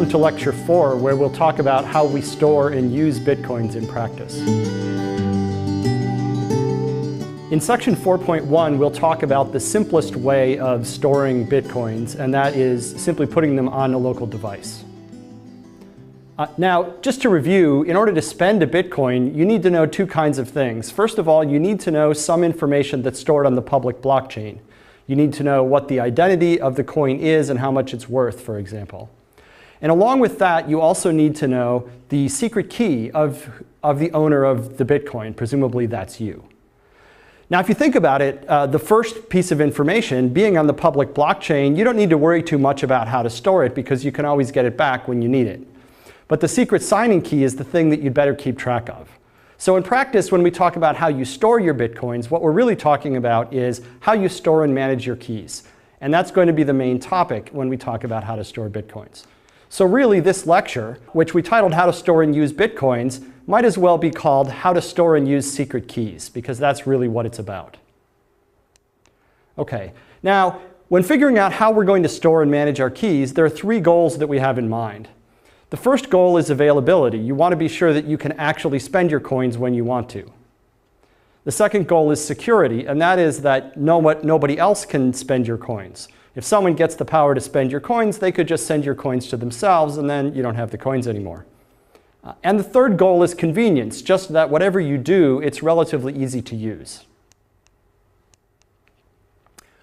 welcome to Lecture 4, where we'll talk about how we store and use Bitcoins in practice. In section 4.1, we'll talk about the simplest way of storing Bitcoins, and that is simply putting them on a local device. Now, just to review, in order to spend a Bitcoin, you need to know two kinds of things. First of all, you need to know some information that's stored on the public blockchain. You need to know what the identity of the coin is and how much it's worth, for example. And along with that, you also need to know the secret key of the owner of the Bitcoin. Presumably, that's you. Now, if you think about it, the first piece of information, being on the public blockchain, you don't need to worry too much about how to store it because you can always get it back when you need it. But the secret signing key is the thing that you'd better keep track of. So in practice, when we talk about how you store your Bitcoins, what we're really talking about is how you store and manage your keys. And that's going to be the main topic when we talk about how to store Bitcoins. So really, this lecture, which we titled How to Store and Use Bitcoins, might as well be called How to Store and Use Secret Keys, because that's really what it's about. Okay, now, when figuring out how we're going to store and manage our keys, there are three goals that we have in mind. The first goal is availability. You want to be sure that you can actually spend your coins when you want to. The second goal is security, and that is that nobody else can spend your coins. If someone gets the power to spend your coins, they could just send your coins to themselves, and then you don't have the coins anymore. And the third goal is convenience, just that whatever you do, it's relatively easy to use.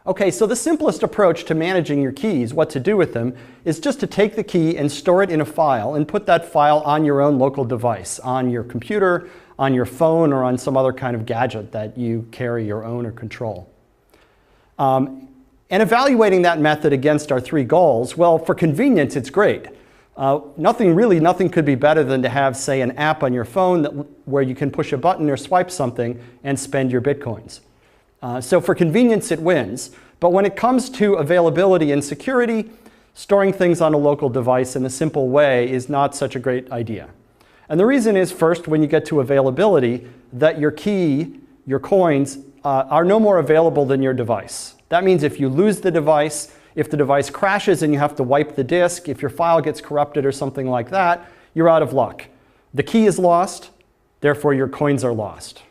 Okay, so the simplest approach to managing your keys, what to do with them, is just to take the key and store it in a file and put that file on your own local device, on your computer, on your phone, or on some other kind of gadget that you carry or own or control. And evaluating that method against our three goals, well, for convenience, it's great. Nothing could be better than to have, say, an app on your phone where you can push a button or swipe something and spend your Bitcoins. So for convenience, it wins. But when it comes to availability and security, storing things on a local device in a simple way is not such a great idea. And the reason is, first, when you get to availability, that your key, your coins, are no more available than your device. That means if you lose the device, if the device crashes and you have to wipe the disk, if your file gets corrupted or something like that, you're out of luck. The key is lost, therefore your coins are lost.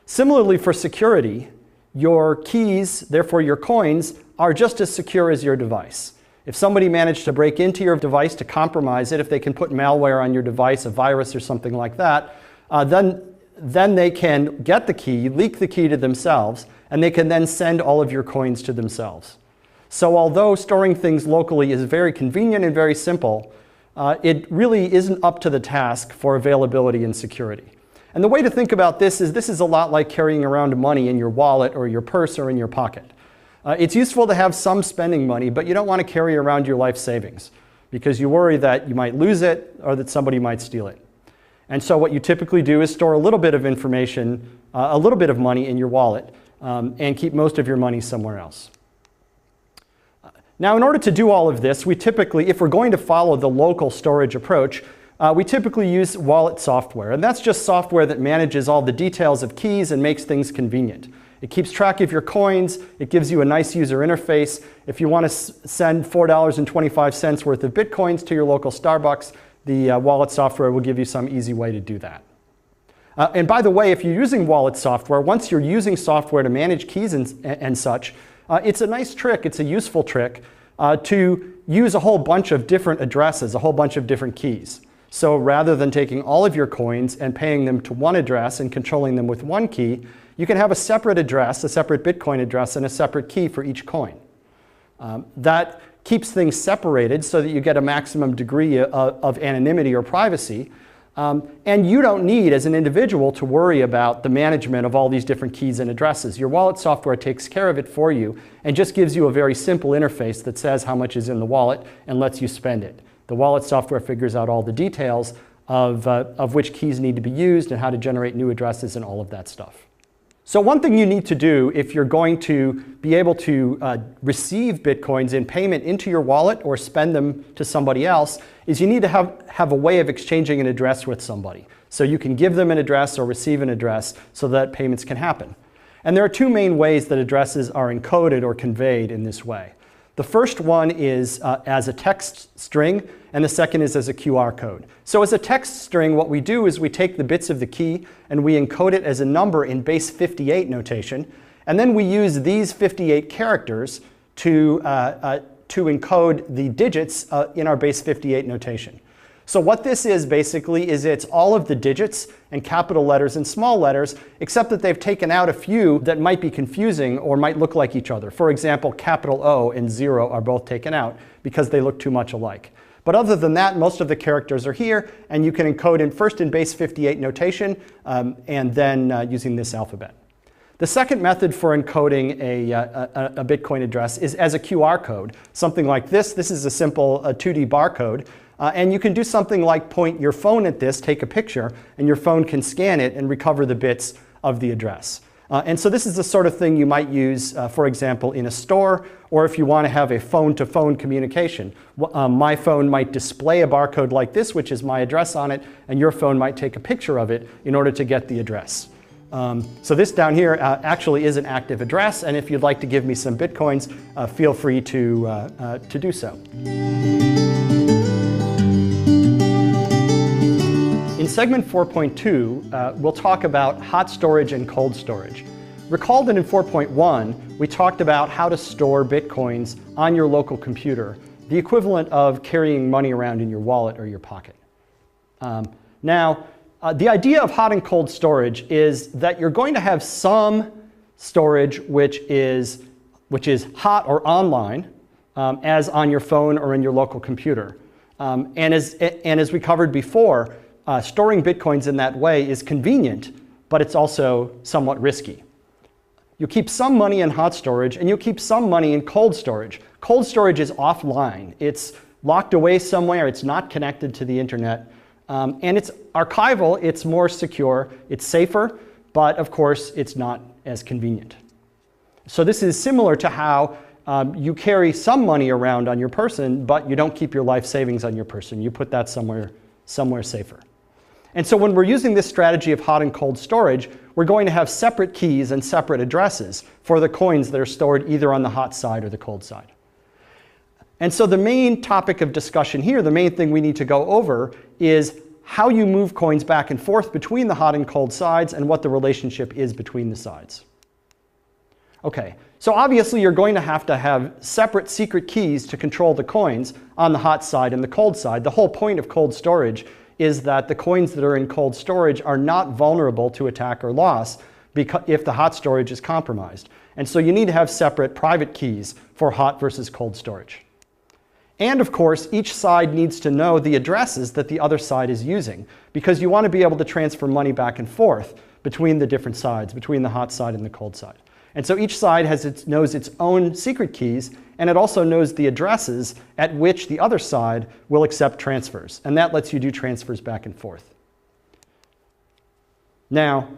Similarly, for security, your keys, therefore your coins, are just as secure as your device. If somebody managed to break into your device to compromise it, if they can put malware on your device, a virus or something like that, then they can get the key, leak the key to themselves, and they can then send all of your coins to themselves. So although storing things locally is very convenient and very simple, it really isn't up to the task for availability and security. And the way to think about this is a lot like carrying around money in your wallet or your purse or in your pocket. It's useful to have some spending money, but you don't want to carry around your life savings because you worry that you might lose it or that somebody might steal it. And so what you typically do is store a little bit of information, a little bit of money in your wallet, and keep most of your money somewhere else. Now, in order to do all of this, we typically, if we're going to follow the local storage approach, we typically use wallet software, and that's just software that manages all the details of keys and makes things convenient. It keeps track of your coins, it gives you a nice user interface. If you want to send $4.25 worth of Bitcoins to your local Starbucks, the wallet software will give you some easy way to do that. And by the way, if you're using wallet software, once you're using software to manage keys and such, it's a nice trick, it's a useful trick, to use a whole bunch of different addresses, a whole bunch of different keys. So rather than taking all of your coins and paying them to one address and controlling them with one key, you can have a separate address, a separate Bitcoin address, and a separate key for each coin. That keeps things separated so that you get a maximum degree of anonymity or privacy. And you don't need, as an individual, to worry about the management of all these different keys and addresses. Your wallet software takes care of it for you and just gives you a very simple interface that says how much is in the wallet and lets you spend it. The wallet software figures out all the details of which keys need to be used and how to generate new addresses and all of that stuff. So one thing you need to do if you're going to be able to receive Bitcoins in payment into your wallet or spend them to somebody else is you need to have a way of exchanging an address with somebody. So you can give them an address or receive an address so that payments can happen. And there are two main ways that addresses are encoded or conveyed in this way. The first one is as a text string, and the second is as a QR code. So as a text string, what we do is we take the bits of the key and we encode it as a number in base 58 notation, and then we use these 58 characters to encode the digits in our base 58 notation. So what this is basically is it's all of the digits and capital letters and small letters, except that they've taken out a few that might be confusing or might look like each other. For example, capital O and 0 are both taken out because they look too much alike. But other than that, most of the characters are here, and you can encode first in base 58 notation and then using this alphabet. The second method for encoding a Bitcoin address is as a QR code, something like this. This is a simple 2D barcode. And you can do something like point your phone at this, take a picture, and your phone can scan it and recover the bits of the address. And so this is the sort of thing you might use, for example, in a store, or if you want to have a phone-to-phone communication. My phone might display a barcode like this, which is my address on it, and your phone might take a picture of it in order to get the address. So this down here actually is an active address, and if you'd like to give me some Bitcoins, feel free to do so. In segment 4.2, we'll talk about hot storage and cold storage. Recall that in 4.1, we talked about how to store Bitcoins on your local computer, the equivalent of carrying money around in your wallet or your pocket. The idea of hot and cold storage is that you're going to have some storage which is hot or online, as on your phone or in your local computer. And as we covered before, storing Bitcoins in that way is convenient, but it's also somewhat risky. You keep some money in hot storage and you keep some money in cold storage. Cold storage is offline. It's locked away somewhere. It's not connected to the internet. And it's archival. It's more secure. It's safer, but of course, it's not as convenient. So this is similar to how you carry some money around on your person, but you don't keep your life savings on your person. You put that somewhere safer. And so when we're using this strategy of hot and cold storage, we're going to have separate keys and separate addresses for the coins that are stored either on the hot side or the cold side. And so the main topic of discussion here, the main thing we need to go over, is how you move coins back and forth between the hot and cold sides and what the relationship is between the sides. Okay, so obviously you're going to have separate secret keys to control the coins on the hot side and the cold side. The whole point of cold storage is that the coins that are in cold storage are not vulnerable to attack or loss if the hot storage is compromised. And so you need to have separate private keys for hot versus cold storage. And of course, each side needs to know the addresses that the other side is using, because you want to be able to transfer money back and forth between the different sides, between the hot side and the cold side. And so each side knows its own secret keys, and it also knows the addresses at which the other side will accept transfers. And that lets you do transfers back and forth. Now,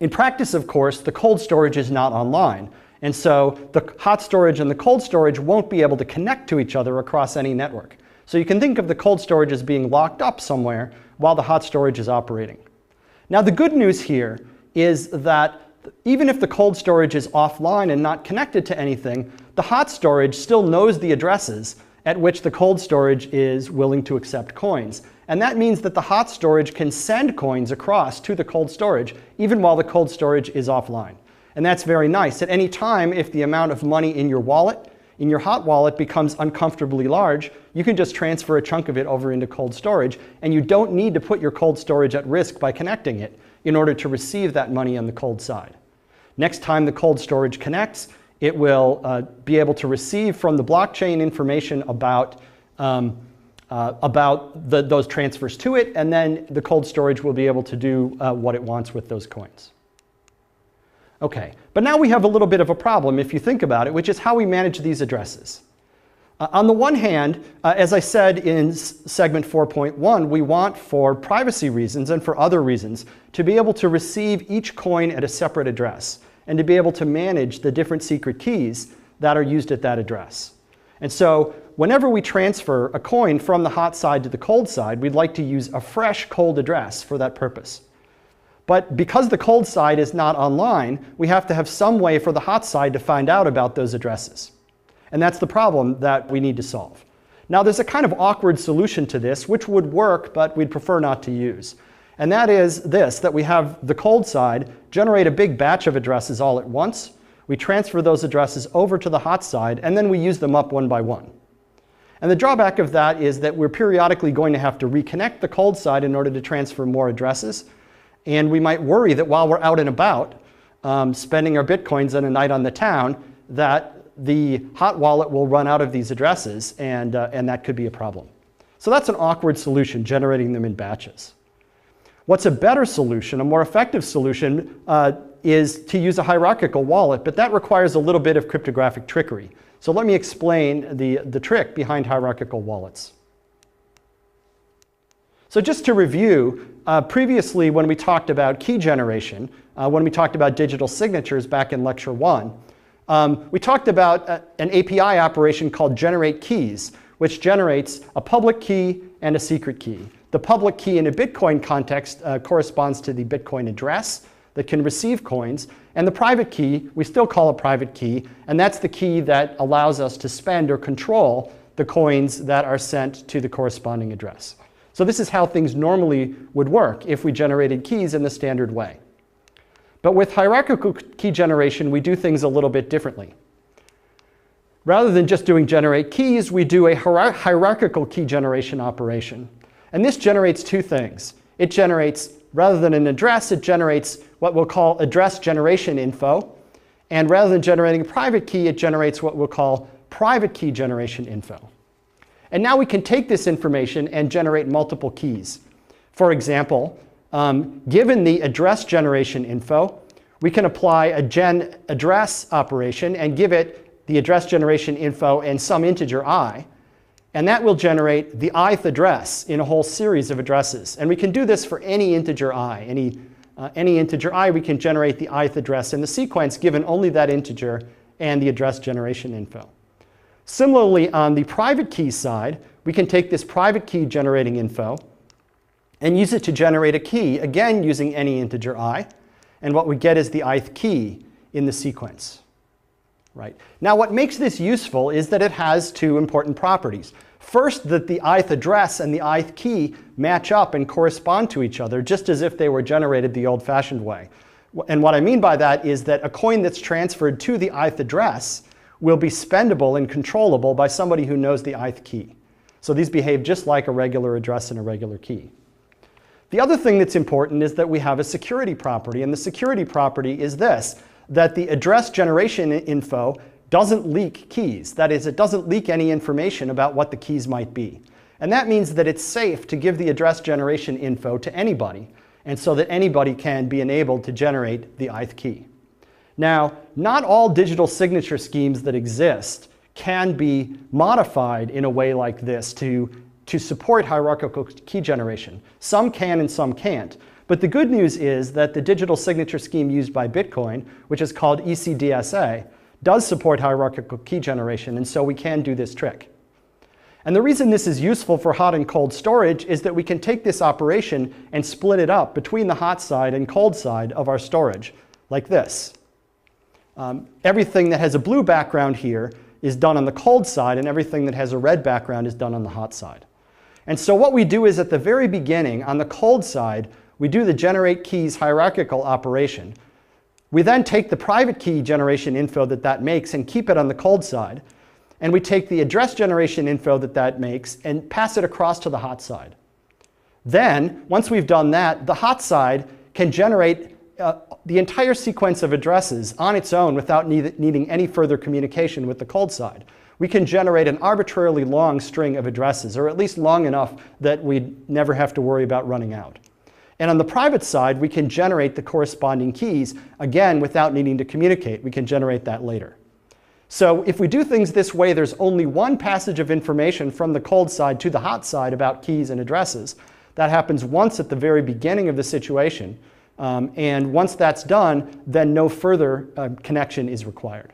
in practice, of course, the cold storage is not online. And so the hot storage and the cold storage won't be able to connect to each other across any network. So you can think of the cold storage as being locked up somewhere while the hot storage is operating. Now, the good news here is that even if the cold storage is offline and not connected to anything, the hot storage still knows the addresses at which the cold storage is willing to accept coins. And that means that the hot storage can send coins across to the cold storage even while the cold storage is offline. And that's very nice. At any time, if the amount of money in your wallet, in your hot wallet, becomes uncomfortably large, you can just transfer a chunk of it over into cold storage, and you don't need to put your cold storage at risk by connecting it in order to receive that money on the cold side. Next time the cold storage connects, it will be able to receive from the blockchain information about those transfers to it, and then the cold storage will be able to do what it wants with those coins. Okay, but now we have a little bit of a problem if you think about it, which is how we manage these addresses. On the one hand, as I said in segment 4.1, we want, for privacy reasons and for other reasons, to be able to receive each coin at a separate address and to be able to manage the different secret keys that are used at that address. And so whenever we transfer a coin from the hot side to the cold side, we'd like to use a fresh cold address for that purpose. But because the cold side is not online, we have to have some way for the hot side to find out about those addresses. And that's the problem that we need to solve. Now, there's a kind of awkward solution to this, which would work, but we'd prefer not to use. And that is this, that we have the cold side generate a big batch of addresses all at once. We transfer those addresses over to the hot side, and then we use them up one by one. And the drawback of that is that we're periodically going to have to reconnect the cold side in order to transfer more addresses. And we might worry that while we're out and about, spending our Bitcoins on a night on the town, that the hot wallet will run out of these addresses, and that could be a problem. So that's an awkward solution, generating them in batches. What's a better solution, a more effective solution, is to use a hierarchical wallet, but that requires a little bit of cryptographic trickery. So let me explain the trick behind hierarchical wallets. So just to review, previously when we talked about key generation, when we talked about digital signatures back in lecture 1, we talked about an API operation called generate keys, which generates a public key and a secret key. The public key in a Bitcoin context corresponds to the Bitcoin address that can receive coins, and the private key we still call a private key, and that's the key that allows us to spend or control the coins that are sent to the corresponding address. So this is how things normally would work if we generated keys in the standard way. But with hierarchical key generation, we do things a little bit differently. Rather than just doing generate keys, we do a hierarchical key generation operation. And this generates two things. It generates, rather than an address, it generates what we'll call address generation info. And rather than generating a private key, it generates what we'll call private key generation info. And now we can take this information and generate multiple keys. For example, given the address generation info, we can apply a gen address operation and give it the address generation info and some integer I. And that will generate the ith address in a whole series of addresses. And we can do this for any integer I. Any integer I, we can generate the ith address in the sequence given only that integer and the address generation info. Similarly, on the private key side, we can take this private key generating info and use it to generate a key, again using any integer I. And what we get is the ith key in the sequence. Right. Now what makes this useful is that it has two important properties. First, that the ith address and the ith key match up and correspond to each other just as if they were generated the old-fashioned way. And what I mean by that is that a coin that's transferred to the ith address will be spendable and controllable by somebody who knows the ith key. So these behave just like a regular address and a regular key. The other thing that's important is that we have a security property, and the security property is this, that the address generation info doesn't leak keys. That is, it doesn't leak any information about what the keys might be. And that means that it's safe to give the address generation info to anybody, and so that anybody can be enabled to generate the ith key. Now, not all digital signature schemes that exist can be modified in a way like this to support hierarchical key generation. Some can and some can't. But the good news is that the digital signature scheme used by Bitcoin, which is called ECDSA, does support hierarchical key generation, and so we can do this trick. And the reason this is useful for hot and cold storage is that we can take this operation and split it up between the hot side and cold side of our storage, like this. Everything that has a blue background here is done on the cold side, and everything that has a red background is done on the hot side. And so what we do is at the very beginning, on the cold side, we do the generate keys hierarchical operation. We then take the private key generation info that makes and keep it on the cold side. And we take the address generation info that makes and pass it across to the hot side. Then, once we've done that, the hot side can generate the entire sequence of addresses on its own without needing any further communication with the cold side. We can generate an arbitrarily long string of addresses, or at least long enough that we'd never have to worry about running out. And on the private side, we can generate the corresponding keys, again, without needing to communicate. We can generate that later. So if we do things this way, there's only one passage of information from the cold side to the hot side about keys and addresses. That happens once at the very beginning of the situation. And once that's done, then no further connection is required.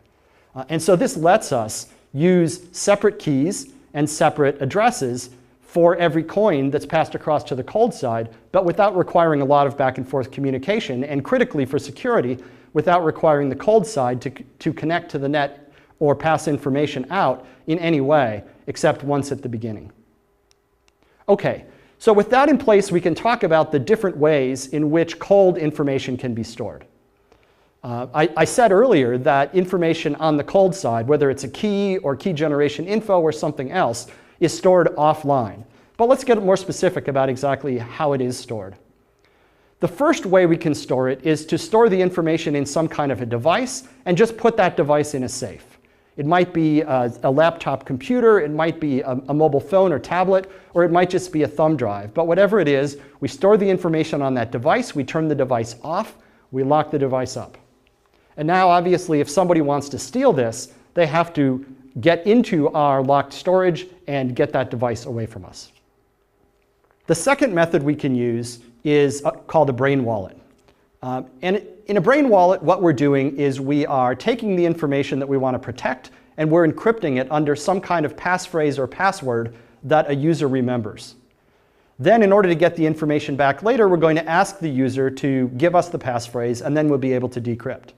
And so this lets us use separate keys and separate addresses for every coin that's passed across to the cold side, but without requiring a lot of back and forth communication, and critically for security, without requiring the cold side to connect to the net or pass information out in any way except once at the beginning. Okay, so with that in place, we can talk about the different ways in which cold information can be stored. I said earlier that information on the cold side, whether it's a key or key generation info or something else, is stored offline. But let's get more specific about exactly how it is stored. The first way we can store it is to store the information in some kind of a device and just put that device in a safe. It might be a laptop computer, it might be a mobile phone or tablet, or it might just be a thumb drive. But whatever it is, we store the information on that device, we turn the device off, we lock the device up. And now, obviously, if somebody wants to steal this, they have to get into our locked storage and get that device away from us. The second method we can use is called a brain wallet. And in a brain wallet, what we're doing is we are taking the information that we want to protect and we're encrypting it under some kind of passphrase or password that a user remembers. Then, in order to get the information back later, we're going to ask the user to give us the passphrase, and then we'll be able to decrypt.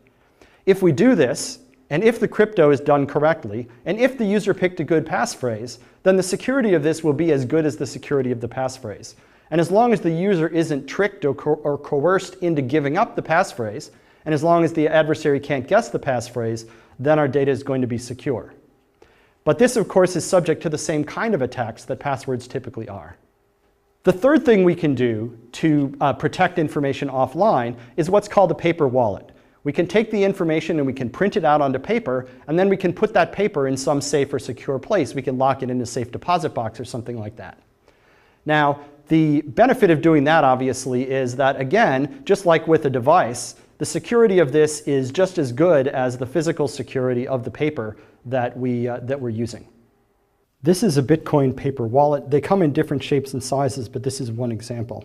If we do this, and if the crypto is done correctly, and if the user picked a good passphrase, then the security of this will be as good as the security of the passphrase. And as long as the user isn't tricked or coerced into giving up the passphrase, and as long as the adversary can't guess the passphrase, then our data is going to be secure. But this, of course, is subject to the same kind of attacks that passwords typically are. The third thing we can do to protect information offline is what's called a paper wallet. We can take the information and we can print it out onto paper, and then we can put that paper in some safe or secure place. We can lock it in a safe deposit box or something like that. Now, the benefit of doing that, obviously, is that, again, just like with a device, the security of this is just as good as the physical security of the paper that we're using. This is a Bitcoin paper wallet. They come in different shapes and sizes, but this is one example.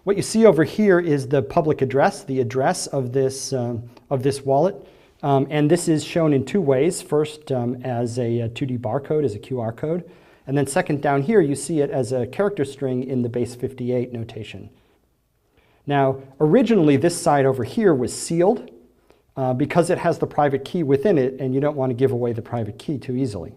What you see over here is the public address, the address of this wallet. And this is shown in two ways. First, as a 2D barcode, as a QR code. And then second, down here, you see it as a character string in the base 58 notation. Now, originally, this side over here was sealed because it has the private key within it, and you don't want to give away the private key too easily.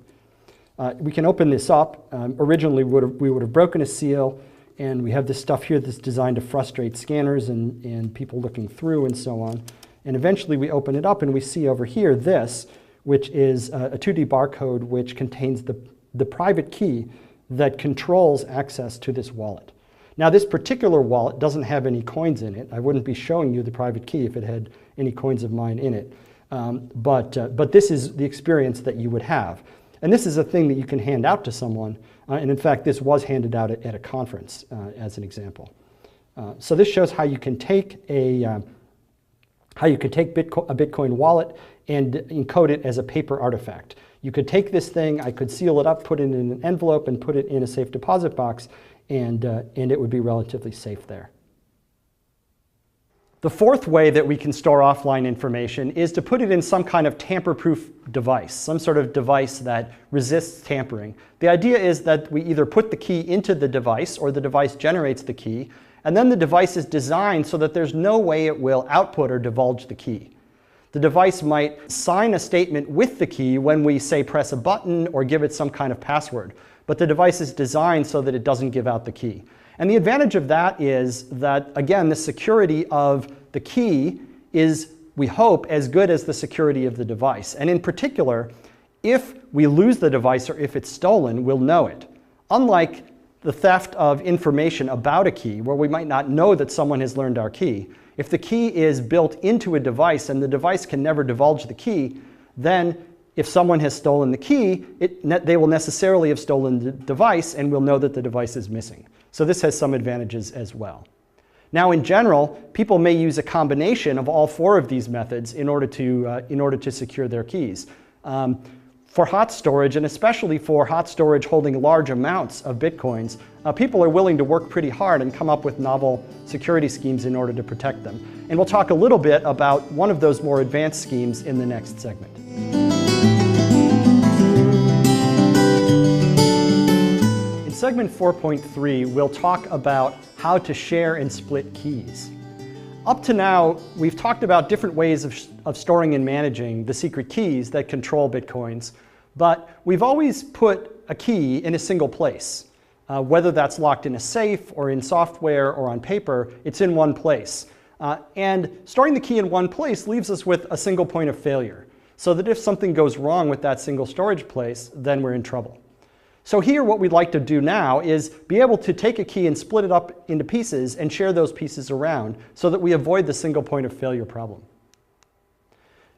We can open this up. Originally, we would have broken a seal, and we have this stuff here that's designed to frustrate scanners and people looking through and so on. And eventually we open it up and we see over here this, which is a 2D barcode which contains the private key that controls access to this wallet. Now, this particular wallet doesn't have any coins in it. I wouldn't be showing you the private key if it had any coins of mine in it. But this is the experience that you would have. And this is a thing that you can hand out to someone. And in fact, this was handed out at a conference as an example. So this shows how you can take a Bitcoin wallet and encode it as a paper artifact. You could take this thing, I could seal it up, put it in an envelope, and put it in a safe deposit box, and it would be relatively safe there. The fourth way that we can store offline information is to put it in some kind of tamper-proof device, some sort of device that resists tampering. The idea is that we either put the key into the device or the device generates the key, and then the device is designed so that there's no way it will output or divulge the key. The device might sign a statement with the key when we say press a button or give it some kind of password, but the device is designed so that it doesn't give out the key. And the advantage of that is that, again, the security of the key is, we hope, as good as the security of the device. And in particular, if we lose the device or if it's stolen, we'll know it. Unlike the theft of information about a key, where we might not know that someone has learned our key, if the key is built into a device and the device can never divulge the key, then if someone has stolen the key, they will necessarily have stolen the device, and we'll know that the device is missing. So this has some advantages as well. Now, in general, people may use a combination of all four of these methods in order to secure their keys. For hot storage, and especially for hot storage holding large amounts of Bitcoins, people are willing to work pretty hard and come up with novel security schemes in order to protect them. And we'll talk a little bit about one of those more advanced schemes in the next segment. In segment 4.3, we'll talk about how to share and split keys. Up to now, we've talked about different ways of storing and managing the secret keys that control Bitcoins, but we've always put a key in a single place. Whether that's locked in a safe or in software or on paper, it's in one place. And storing the key in one place leaves us with a single point of failure, so that if something goes wrong with that single storage place, then we're in trouble. So here what we'd like to do now is be able to take a key and split it up into pieces and share those pieces around so that we avoid the single point of failure problem.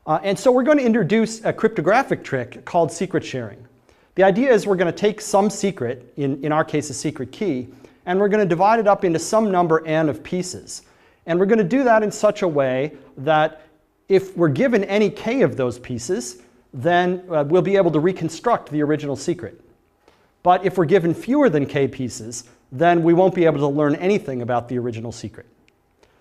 And so we're going to introduce a cryptographic trick called secret sharing. The idea is we're going to take some secret, in our case a secret key, and we're going to divide it up into some number n of pieces. And we're going to do that in such a way that if we're given any k of those pieces, then we'll be able to reconstruct the original secret. But if we're given fewer than k pieces, then we won't be able to learn anything about the original secret.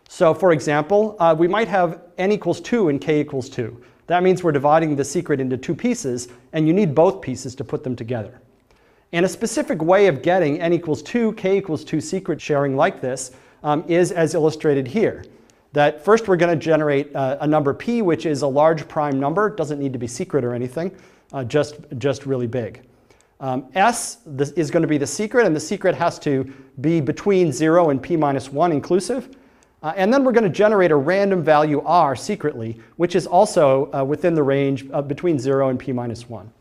So for example, we might have n equals 2 and k equals 2. That means we're dividing the secret into two pieces, and you need both pieces to put them together. And a specific way of getting n equals 2, k equals 2 secret sharing like this is as illustrated here. That first we're going to generate a number p, which is a large prime number. It doesn't need to be secret or anything, just really big. S is going to be the secret, and the secret has to be between 0 and p minus 1 inclusive. And then we're going to generate a random value r secretly, which is also within the range between 0 and p minus 1.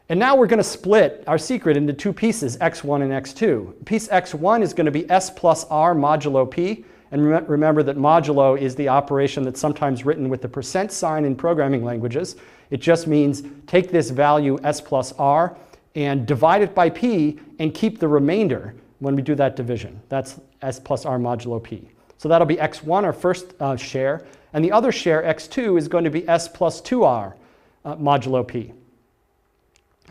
And now we're going to split our secret into two pieces, x1 and x2. Piece x1 is going to be s plus r modulo p. And remember that modulo is the operation that's sometimes written with the % sign in programming languages. It just means take this value s plus r and divide it by p and keep the remainder when we do that division. That's s plus r modulo p. So that'll be x1, our first share. And the other share, x2, is going to be s plus 2r modulo p.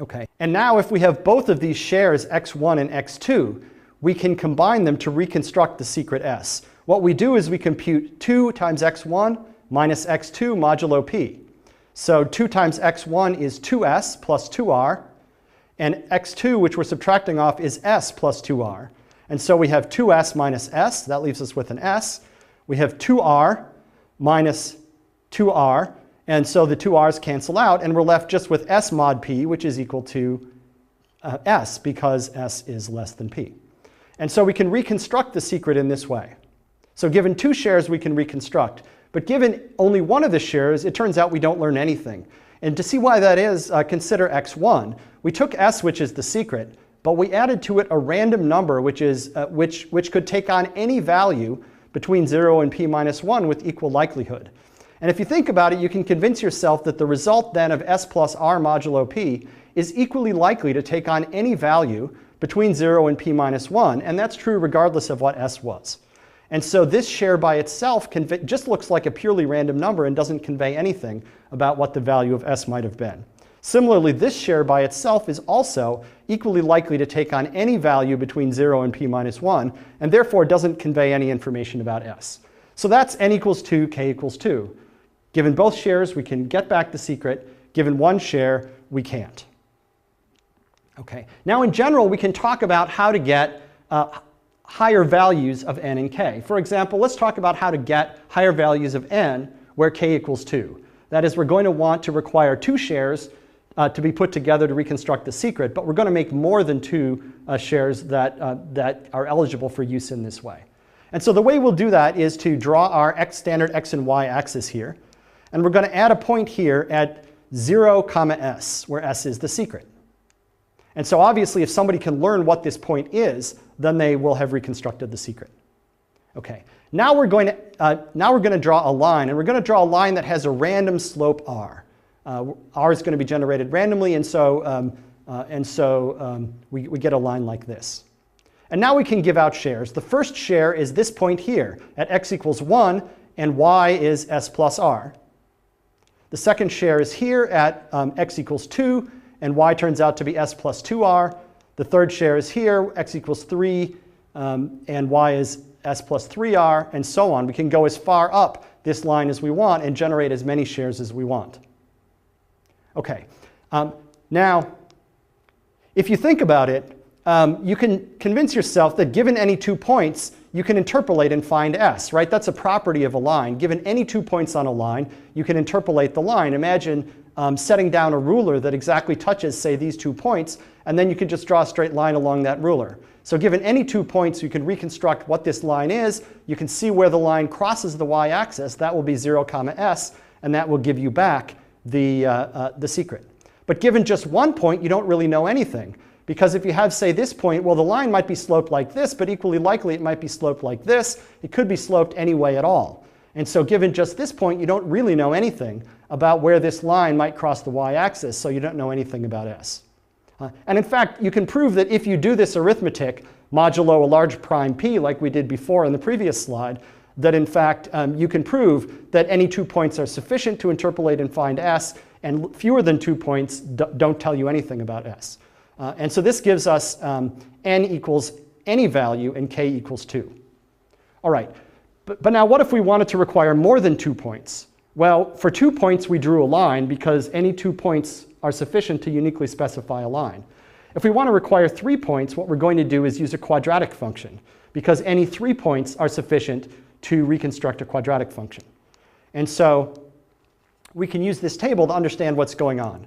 Okay. And now if we have both of these shares, x1 and x2, we can combine them to reconstruct the secret s. What we do is we compute 2 times x1 minus x2 modulo p. So 2 times x1 is 2s plus 2r, and x2, which we're subtracting off, is s plus 2r. And so we have 2s minus s. That leaves us with an s. We have 2r minus 2r. And so the two r's cancel out, and we're left just with s mod p, which is equal to s, because s is less than p. And so we can reconstruct the secret in this way. So given two shares, we can reconstruct. But given only one of the shares, it turns out we don't learn anything. And to see why that is, consider x1. We took s, which is the secret, but we added to it a random number, which could take on any value between 0 and p minus 1 with equal likelihood. And if you think about it, you can convince yourself that the result then of s plus r modulo p is equally likely to take on any value between 0 and p minus 1, and that's true regardless of what s was. And so this share by itself just looks like a purely random number and doesn't convey anything about what the value of s might have been. Similarly, this share by itself is also equally likely to take on any value between 0 and p minus 1, and therefore doesn't convey any information about s. So that's n equals 2, k equals 2. Given both shares, we can get back the secret. Given one share, we can't. Okay. Now in general, we can talk about how to get higher values of n and k. For example, let's talk about how to get higher values of n where k equals 2. That is, we're going to want to require two shares to be put together to reconstruct the secret, but we're going to make more than two shares that are eligible for use in this way. And so the way we'll do that is to draw our standard x and y axis here. And we're going to add a point here at 0, s, where s is the secret. And so obviously, if somebody can learn what this point is, then they will have reconstructed the secret. Okay. Now we're going to draw a line, and we're going to draw a line that has a random slope r. R is going to be generated randomly, and so we get a line like this. And now we can give out shares. The first share is this point here at x equals 1, and y is s plus r. The second share is here at x equals 2, and y turns out to be s plus 2r. The third share is here, x equals 3, and y is s plus 3r, and so on. We can go as far up this line as we want and generate as many shares as we want. Okay. Now, if you think about it, you can convince yourself that given any 2 points, you can interpolate and find S, right? That's a property of a line. Given any 2 points on a line, you can interpolate the line. Imagine setting down a ruler that exactly touches, say, these 2 points, and then you can just draw a straight line along that ruler. So given any 2 points, you can reconstruct what this line is. You can see where the line crosses the y-axis. That will be 0, S, and that will give you back the secret. But given just 1 point, you don't really know anything. Because if you have, say, this point, well, the line might be sloped like this, but equally likely it might be sloped like this. It could be sloped any way at all. And so given just this point, you don't really know anything about where this line might cross the y-axis, so you don't know anything about S. And in fact, you can prove that if you do this arithmetic modulo a large prime p, like we did before in the previous slide, that in fact you can prove that any 2 points are sufficient to interpolate and find S, and fewer than 2 points don't tell you anything about S. And so this gives us n equals any value and k equals 2. All right, but now what if we wanted to require more than 2 points? Well, for 2 points we drew a line because any 2 points are sufficient to uniquely specify a line. If we want to require 3 points, what we're going to do is use a quadratic function because any 3 points are sufficient to reconstruct a quadratic function. And so we can use this table to understand what's going on.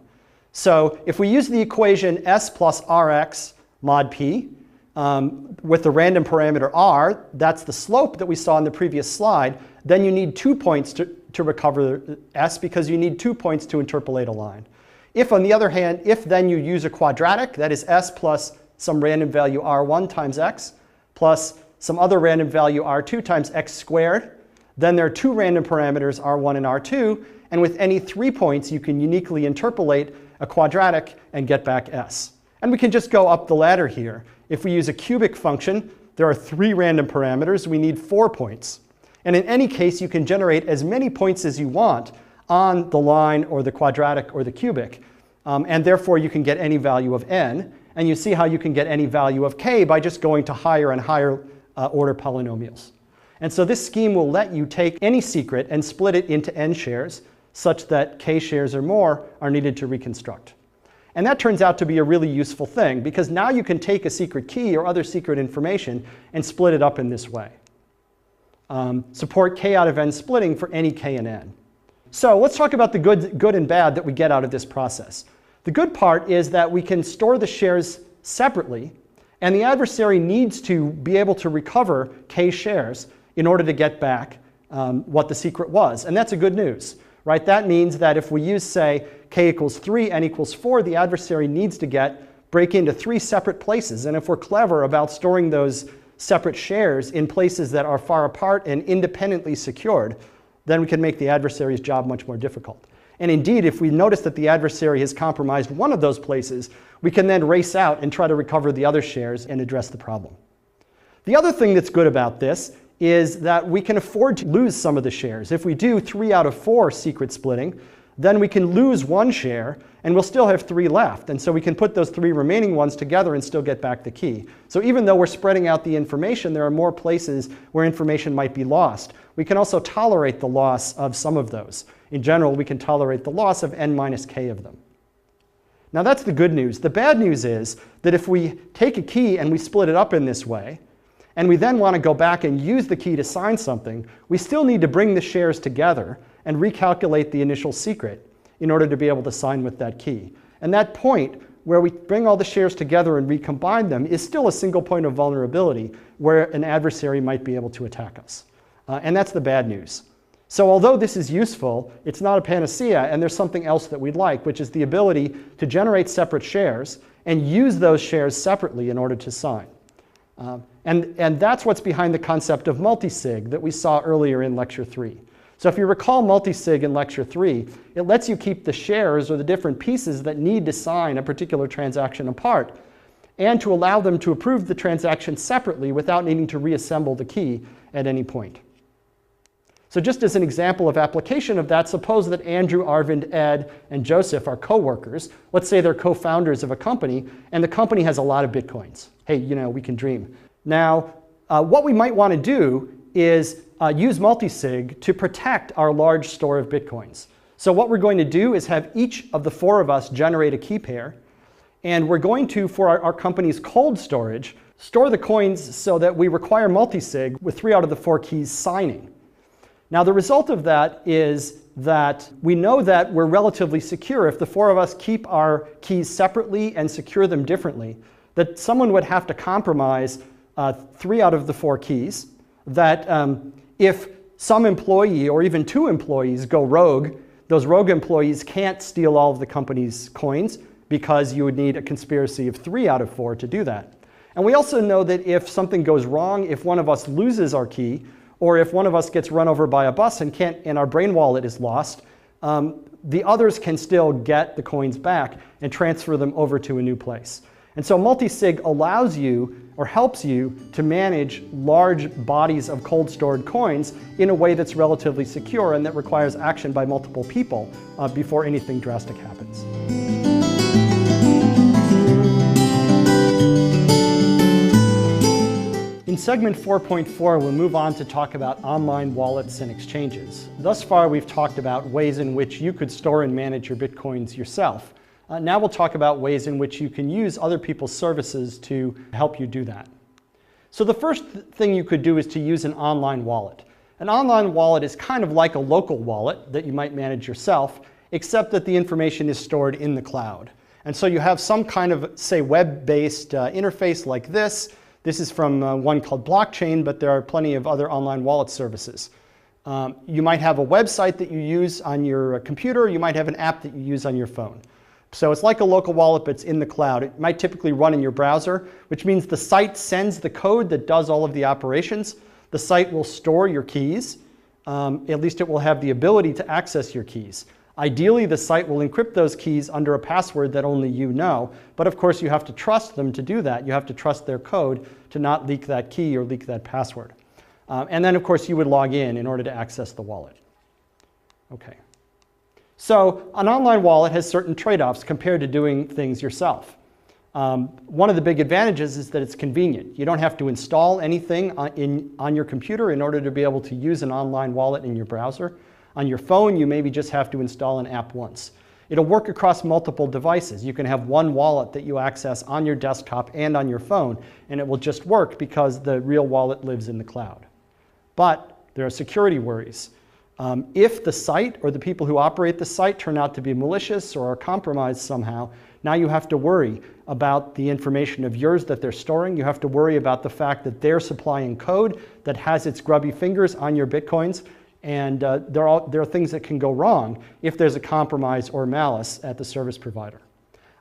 So if we use the equation s plus rx mod p with the random parameter r, that's the slope that we saw in the previous slide, then you need 2 points to recover s because you need 2 points to interpolate a line. If, on the other hand, if then you use a quadratic, that is s plus some random value r1 times x plus some other random value r2 times x squared, then there are 2 random parameters r1 and r2, and with any 3 points you can uniquely interpolate a quadratic and get back s. And we can just go up the ladder here. If we use a cubic function, there are 3 random parameters. We need 4 points. And in any case, you can generate as many points as you want on the line or the quadratic or the cubic. And therefore, you can get any value of n. And you see how you can get any value of k by just going to higher and higher order polynomials. And so this scheme will let you take any secret and split it into n shares, such that k shares or more are needed to reconstruct. And that turns out to be a really useful thing, because now you can take a secret key or other secret information and split it up in this way. Support k out of n splitting for any k and n. So let's talk about the good and bad that we get out of this process. The good part is that we can store the shares separately, and the adversary needs to be able to recover k shares in order to get back what the secret was. And that's a good news, right? That means that if we use, say, k equals 3, n equals 4, the adversary needs to break into 3 separate places. And if we're clever about storing those separate shares in places that are far apart and independently secured, then we can make the adversary's job much more difficult. And indeed, if we notice that the adversary has compromised one of those places, we can then race out and try to recover the other shares and address the problem. The other thing that's good about this is that we can afford to lose some of the shares. If we do 3 out of 4 secret splitting, then we can lose 1 share and we'll still have 3 left. And so we can put those 3 remaining ones together and still get back the key. So even though we're spreading out the information, there are more places where information might be lost. We can also tolerate the loss of some of those. In general, we can tolerate the loss of n minus k of them. Now that's the good news. The bad news is that if we take a key and we split it up in this way, and we then want to go back and use the key to sign something, we still need to bring the shares together and recalculate the initial secret in order to be able to sign with that key. And that point where we bring all the shares together and recombine them is still a single point of vulnerability where an adversary might be able to attack us. And that's the bad news. So although this is useful, it's not a panacea, and there's something else that we'd like, which is the ability to generate separate shares and use those shares separately in order to sign. And that's what's behind the concept of multisig that we saw earlier in Lecture 3. So if you recall multisig in Lecture 3, it lets you keep the shares or the different pieces that need to sign a particular transaction apart, and to allow them to approve the transaction separately without needing to reassemble the key at any point. So just as an example of application of that, suppose that Andrew, Arvind, Ed, and Joseph are co-workers. Let's say they're co-founders of a company, and the company has a lot of bitcoins. Hey, you know, we can dream. Now, what we might want to do is use multisig to protect our large store of bitcoins. So what we're going to do is have each of the 4 of us generate a key pair, And we're going to, for our company's cold storage, store the coins so that we require multisig with 3 out of the 4 keys signing. Now the result of that is that we know that we're relatively secure if the 4 of us keep our keys separately and secure them differently, that someone would have to compromise 3 out of the 4 keys, that if some employee or even 2 employees go rogue, those rogue employees can't steal all of the company's coins because you would need a conspiracy of 3 out of 4 to do that. And we also know that if something goes wrong, if one of us loses our key, or if one of us gets run over by a bus and our brain wallet is lost, the others can still get the coins back and transfer them over to a new place. And so multisig allows you or helps you to manage large bodies of cold stored coins in a way that's relatively secure and that requires action by multiple people before anything drastic happens. In segment 4.4, we'll move on to talk about online wallets and exchanges. Thus far, we've talked about ways in which you could store and manage your Bitcoins yourself. Now we'll talk about ways in which you can use other people's services to help you do that. So the first thing you could do is to use an online wallet. An online wallet is kind of like a local wallet that you might manage yourself, except that the information is stored in the cloud. And so you have some kind of, say, web-based interface like this. This is from one called Blockchain, but there are plenty of other online wallet services. You might have a website that you use on your computer. You might have an app that you use on your phone. So it's like a local wallet, but it's in the cloud. It might typically run in your browser, which means the site sends the code that does all of the operations. The site will store your keys. At least it will have the ability to access your keys. Ideally, the site will encrypt those keys under a password that only you know. But of course, you have to trust them to do that. You have to trust their code to not leak that key or leak that password. And then, of course, you would log in order to access the wallet. Okay. So an online wallet has certain trade-offs compared to doing things yourself. One of the big advantages is that it's convenient. You don't have to install anything on your computer in order to be able to use an online wallet in your browser. On your phone, you maybe just have to install an app once. It'll work across multiple devices. You can have one wallet that you access on your desktop and on your phone, and it will just work because the real wallet lives in the cloud. But there are security worries. If the site or the people who operate the site turn out to be malicious or are compromised somehow, now you have to worry about the information of yours that they're storing. You have to worry about the fact that they're supplying code that has its grubby fingers on your Bitcoins. And there are things that can go wrong if there's a compromise or malice at the service provider.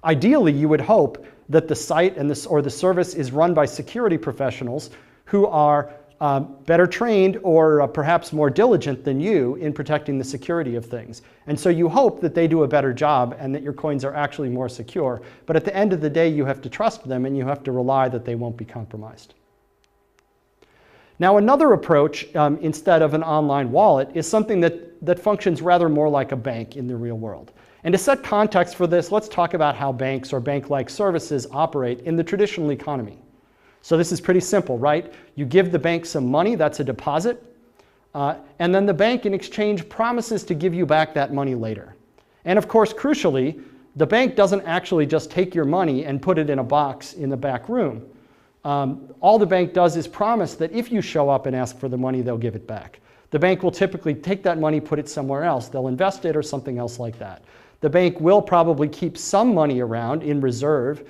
Ideally, you would hope that the site or the service is run by security professionals who are better trained or perhaps more diligent than you in protecting the security of things. And so you hope that they do a better job and that your coins are actually more secure. But at the end of the day, you have to trust them and you have to rely that they won't be compromised. Now, another approach, instead of an online wallet, is something that functions rather more like a bank in the real world. And to set context for this, let's talk about how banks or bank-like services operate in the traditional economy. So this is pretty simple, right? You give the bank some money, that's a deposit, and then the bank in exchange promises to give you back that money later. And of course, crucially, the bank doesn't actually just take your money and put it in a box in the back room. All the bank does is promise that if you show up and ask for the money, they'll give it back. The bank will typically take that money, put it somewhere else. They'll invest it or something else like that. The bank will probably keep some money around in reserve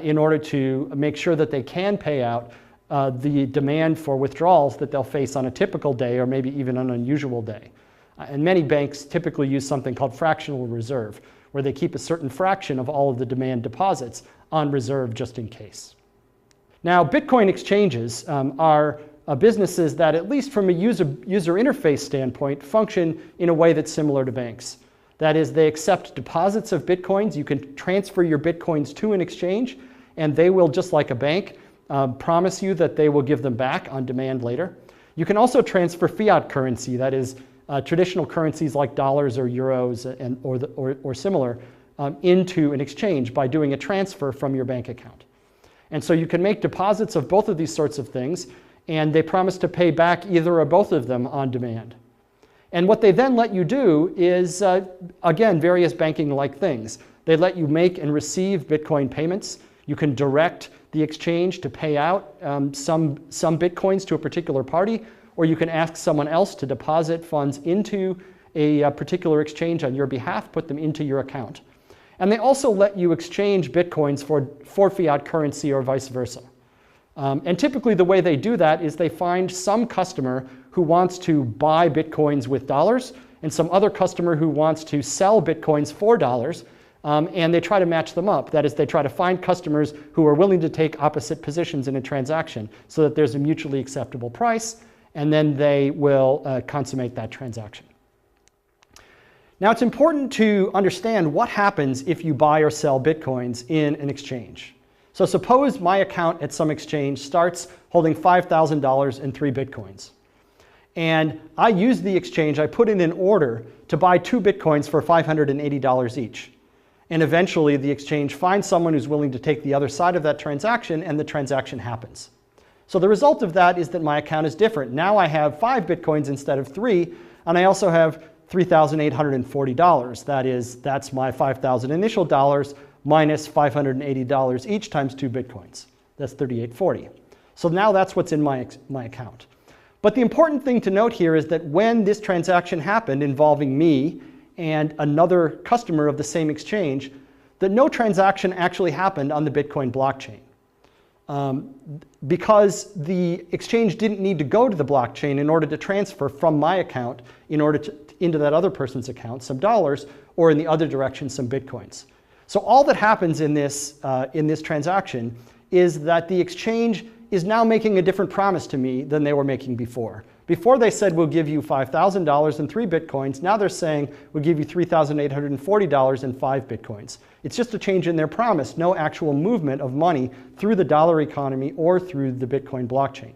in order to make sure that they can pay out the demand for withdrawals that they'll face on a typical day or maybe even an unusual day. And many banks typically use something called fractional reserve, where they keep a certain fraction of all of the demand deposits on reserve just in case. Now, Bitcoin exchanges are businesses that, at least from a user interface standpoint, function in a way that's similar to banks. That is, they accept deposits of Bitcoins. You can transfer your Bitcoins to an exchange, and they will, just like a bank, promise you that they will give them back on demand later. You can also transfer fiat currency, that is, traditional currencies like dollars or euros or similar, into an exchange by doing a transfer from your bank account. And so you can make deposits of both of these sorts of things, and they promise to pay back either or both of them on demand. And what they then let you do is, again, various banking-like things. They let you make and receive Bitcoin payments. You can direct the exchange to pay out some Bitcoins to a particular party, or you can ask someone else to deposit funds into a particular exchange on your behalf, put them into your account. And they also let you exchange Bitcoins for fiat currency or vice versa. And typically the way they do that is they find some customer who wants to buy Bitcoins with dollars and some other customer who wants to sell Bitcoins for dollars, and they try to match them up. That is, they try to find customers who are willing to take opposite positions in a transaction so that there's a mutually acceptable price, and then they will consummate that transaction. Now, it's important to understand what happens if you buy or sell Bitcoins in an exchange. So suppose my account at some exchange starts holding $5,000 and 3 Bitcoins. And I use the exchange, I put in an order to buy 2 Bitcoins for $580 each. And eventually the exchange finds someone who's willing to take the other side of that transaction, and the transaction happens. So the result of that is that my account is different. Now I have 5 Bitcoins instead of 3, and I also have $3,840. That's my $5,000 initial dollars minus $580 each times 2 Bitcoins. That's $3,840. So now that's what's in my account. But the important thing to note here is that when this transaction happened involving me and another customer of the same exchange, that no transaction actually happened on the Bitcoin blockchain. Because the exchange didn't need to go to the blockchain in order to transfer from my account into that other person's account some dollars, or in the other direction some Bitcoins. So all that happens in this transaction is that the exchange is now making a different promise to me than they were making before. Before they said, we'll give you $5,000 and 3 Bitcoins. Now they're saying, we'll give you $3,840 and 5 Bitcoins. It's just a change in their promise, no actual movement of money through the dollar economy or through the Bitcoin blockchain.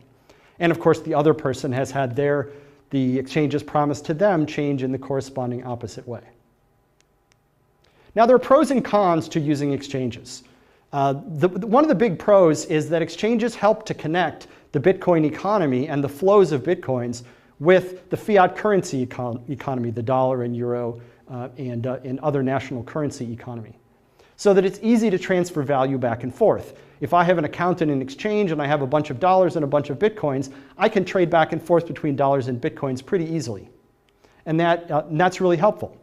And of course, the other person has had the exchange's promise to them change in the corresponding opposite way. Now, there are pros and cons to using exchanges. One of the big pros is that exchanges help to connect the Bitcoin economy and the flows of Bitcoins with the fiat currency economy, the dollar and euro and other national currency economy, so that it's easy to transfer value back and forth. If I have an account in an exchange and I have a bunch of dollars and a bunch of Bitcoins, I can trade back and forth between dollars and Bitcoins pretty easily. And that's really helpful.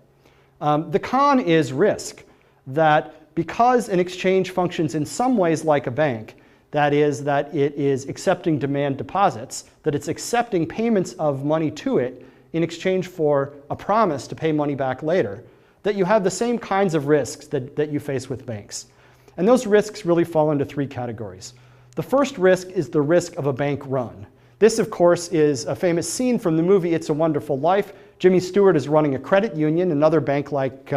The con is risk, that because an exchange functions in some ways like a bank, that is, that it is accepting demand deposits, that it's accepting payments of money to it in exchange for a promise to pay money back later, that you have the same kinds of risks that you face with banks. And those risks really fall into 3 categories. The first risk is the risk of a bank run. This, of course, is a famous scene from the movie It's a Wonderful Life. Jimmy Stewart is running a credit union, another bank-like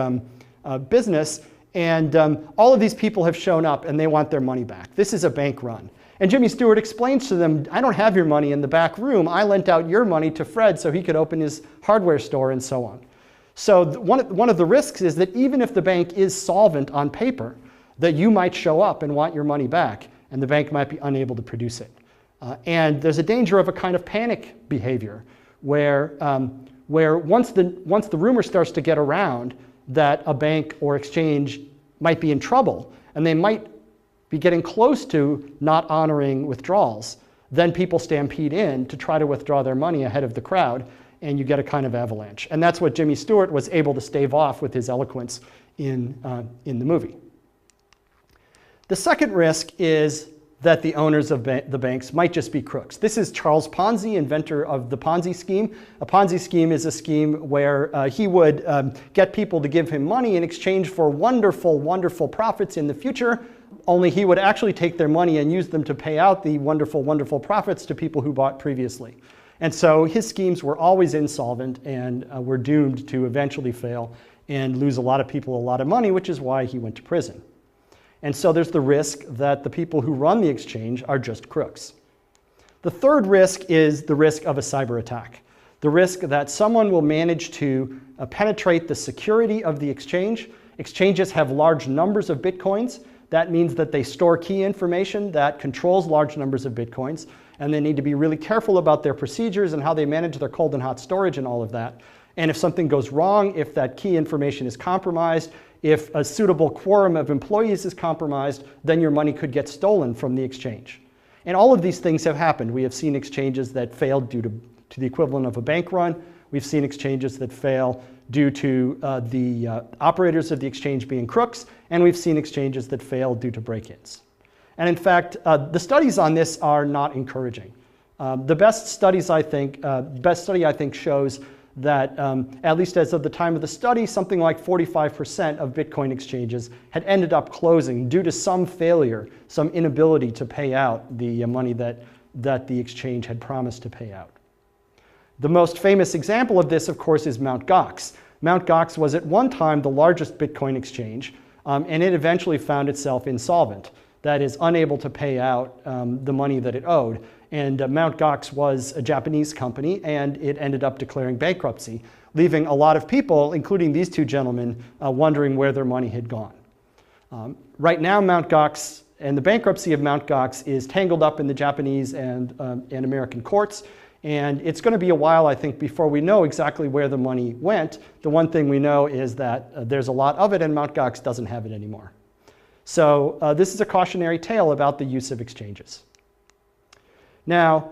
business, and all of these people have shown up and they want their money back. This is a bank run. And Jimmy Stewart explains to them, I don't have your money in the back room. I lent out your money to Fred so he could open his hardware store and so on. So one of the risks is that even if the bank is solvent on paper, that you might show up and want your money back, and the bank might be unable to produce it. And there's a danger of a kind of panic behavior where once the rumor starts to get around that a bank or exchange might be in trouble, and they might be getting close to not honoring withdrawals, then people stampede in to try to withdraw their money ahead of the crowd, and you get a kind of avalanche. And that's what Jimmy Stewart was able to stave off with his eloquence in the movie. The second risk is that the owners of the banks might just be crooks. This is Charles Ponzi, inventor of the Ponzi scheme. A Ponzi scheme is a scheme where he would get people to give him money in exchange for wonderful, wonderful profits in the future, only he would actually take their money and use them to pay out the wonderful, wonderful profits to people who bought previously. And so his schemes were always insolvent and were doomed to eventually fail and lose a lot of people a lot of money, which is why he went to prison. And so there's the risk that the people who run the exchange are just crooks. The third risk is the risk of a cyber attack. The risk that someone will manage to penetrate the security of the exchange. Exchanges have large numbers of Bitcoins. That means that they store key information that controls large numbers of Bitcoins, and they need to be really careful about their procedures and how they manage their cold and hot storage and all of that. And if something goes wrong, if that key information is compromised, If a suitable quorum of employees is compromised, then your money could get stolen from the exchange. And all of these things have happened. We have seen exchanges that failed due to the equivalent of a bank run. We've seen exchanges that fail due to the operators of the exchange being crooks, and we've seen exchanges that fail due to break-ins. And in fact, the studies on this are not encouraging. The best study I think shows that at least as of the time of the study, something like 45% of Bitcoin exchanges had ended up closing due to some failure, some inability to pay out the money that the exchange had promised to pay out. The most famous example of this, of course, is Mt. Gox. Mt. Gox was at one time the largest Bitcoin exchange, and it eventually found itself insolvent. That is, unable to pay out the money that it owed. And Mt. Gox was a Japanese company, and it ended up declaring bankruptcy, leaving a lot of people, including these two gentlemen, wondering where their money had gone. Right now, Mt. Gox and the bankruptcy of Mt. Gox is tangled up in the Japanese and American courts. And it's going to be a while, I think, before we know exactly where the money went. The one thing we know is that there's a lot of it, and Mt. Gox doesn't have it anymore. So this is a cautionary tale about the use of exchanges. Now,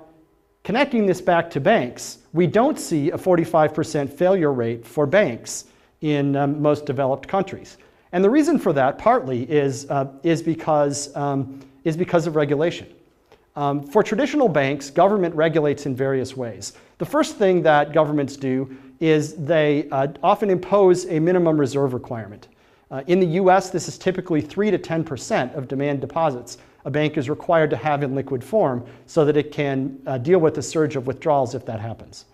connecting this back to banks, we don't see a 45% failure rate for banks in most developed countries. And the reason for that partly is because of regulation. For traditional banks, government regulates in various ways. The first thing that governments do is they often impose a minimum reserve requirement. In the US, this is typically 3 to 10% of demand deposits a bank is required to have in liquid form so that it can deal with the surge of withdrawals if that happens.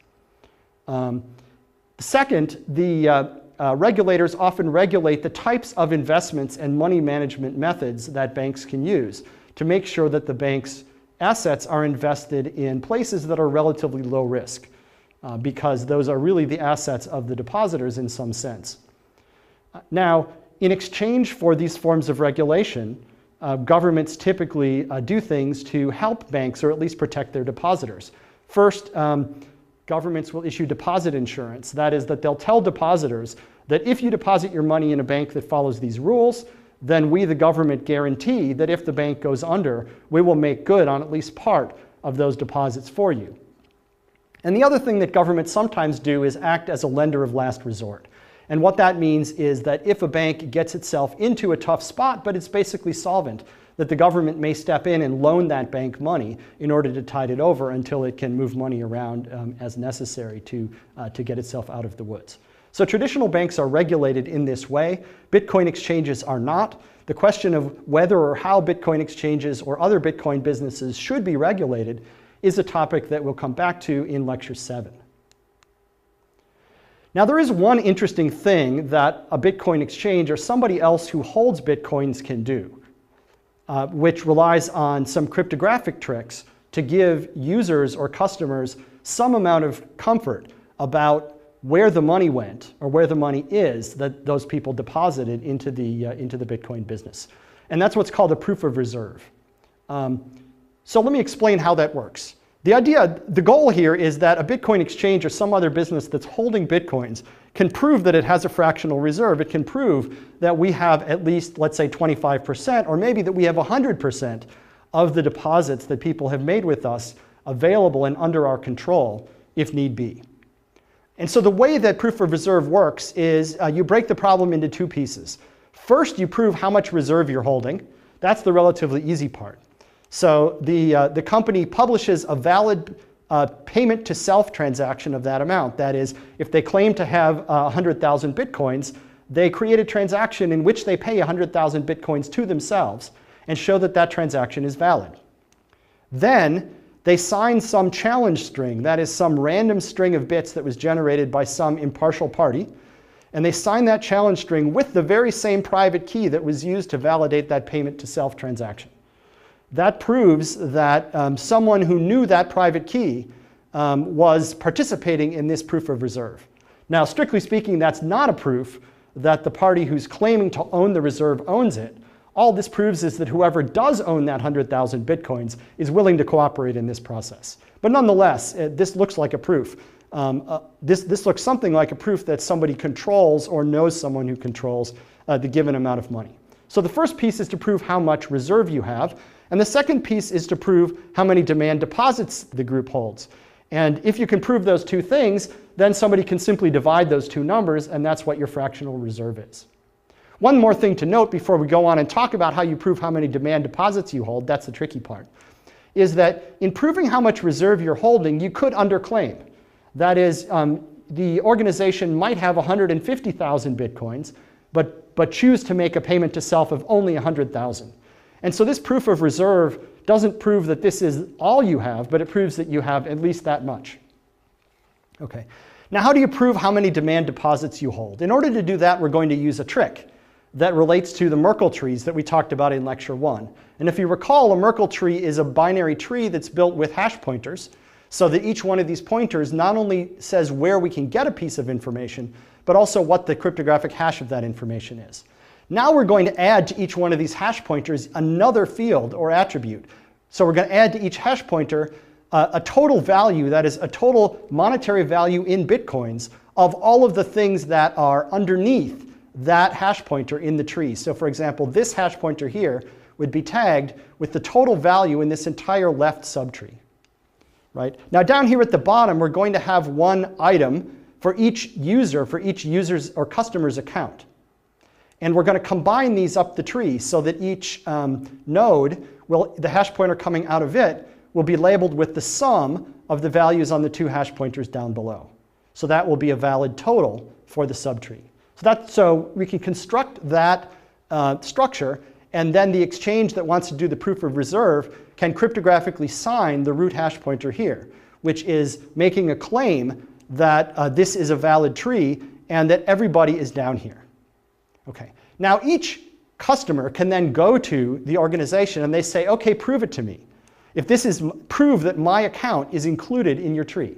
Second, the regulators often regulate the types of investments and money management methods that banks can use to make sure that the bank's assets are invested in places that are relatively low risk, because those are really the assets of the depositors in some sense. Now, in exchange for these forms of regulation, governments typically do things to help banks or at least protect their depositors. First, governments will issue deposit insurance. That is, that they'll tell depositors that if you deposit your money in a bank that follows these rules, then we, the government, guarantee that if the bank goes under, we will make good on at least part of those deposits for you. And the other thing that governments sometimes do is act as a lender of last resort. And what that means is that if a bank gets itself into a tough spot, but it's basically solvent, that the government may step in and loan that bank money in order to tide it over until it can move money around as necessary to get itself out of the woods. So traditional banks are regulated in this way. Bitcoin exchanges are not. The question of whether or how Bitcoin exchanges or other Bitcoin businesses should be regulated is a topic that we'll come back to in Lecture 7. Now, there is one interesting thing that a Bitcoin exchange or somebody else who holds Bitcoins can do, which relies on some cryptographic tricks to give users or customers some amount of comfort about where the money went or where the money is that those people deposited into the Bitcoin business. And that's what's called a proof of reserve. So let me explain how that works. The goal here is that a Bitcoin exchange or some other business that's holding Bitcoins can prove that it has a fractional reserve. It can prove that we have at least, let's say, 25%, or maybe that we have 100% of the deposits that people have made with us available and under our control if need be. And so the way that proof of reserve works is you break the problem into two pieces. First, you prove how much reserve you're holding. That's the relatively easy part. So the company publishes a valid payment to self transaction of that amount. That is, if they claim to have 100,000 Bitcoins, they create a transaction in which they pay 100,000 Bitcoins to themselves and show that that transaction is valid. Then they sign some challenge string, that is some random string of bits that was generated by some impartial party, and they sign that challenge string with the very same private key that was used to validate that payment to self transaction. That proves that someone who knew that private key was participating in this proof of reserve. Now, strictly speaking, that's not a proof that the party who's claiming to own the reserve owns it. All this proves is that whoever does own that 100,000 Bitcoins is willing to cooperate in this process. But nonetheless, this looks like a proof. this looks something like a proof that somebody controls or knows someone who controls the given amount of money. So the first piece is to prove how much reserve you have. And the second piece is to prove how many demand deposits the group holds. And if you can prove those two things, then somebody can simply divide those two numbers, and that's what your fractional reserve is. One more thing to note before we go on and talk about how you prove how many demand deposits you hold, that's the tricky part, is that in proving how much reserve you're holding, you could underclaim. That is, the organization might have 150,000 Bitcoins, but choose to make a payment to self of only 100,000. And so this proof of reserve doesn't prove that this is all you have, but it proves that you have at least that much. Okay. Now, how do you prove how many demand deposits you hold? In order to do that, we're going to use a trick that relates to the Merkle trees that we talked about in Lecture 1. And if you recall, a Merkle tree is a binary tree that's built with hash pointers, so that each one of these pointers not only says where we can get a piece of information, but also what the cryptographic hash of that information is. Now we're going to add to each one of these hash pointers another field or attribute. So we're going to add to each hash pointer a total value, that is a total monetary value in Bitcoins of all of the things that are underneath that hash pointer in the tree. So for example, this hash pointer here would be tagged with the total value in this entire left subtree. Right? Now down here at the bottom, we're going to have one item for each user, for each user's or customer's account. And we're going to combine these up the tree so that each node, the hash pointer coming out of it, will be labeled with the sum of the values on the two hash pointers down below. So that will be a valid total for the subtree. So we can construct that structure, and then the exchange that wants to do the proof of reserve can cryptographically sign the root hash pointer here, which is making a claim that this is a valid tree and that everybody is down here. Okay. Now each customer can then go to the organization and they say, okay, prove it to me. If this is prove that my account is included in your tree.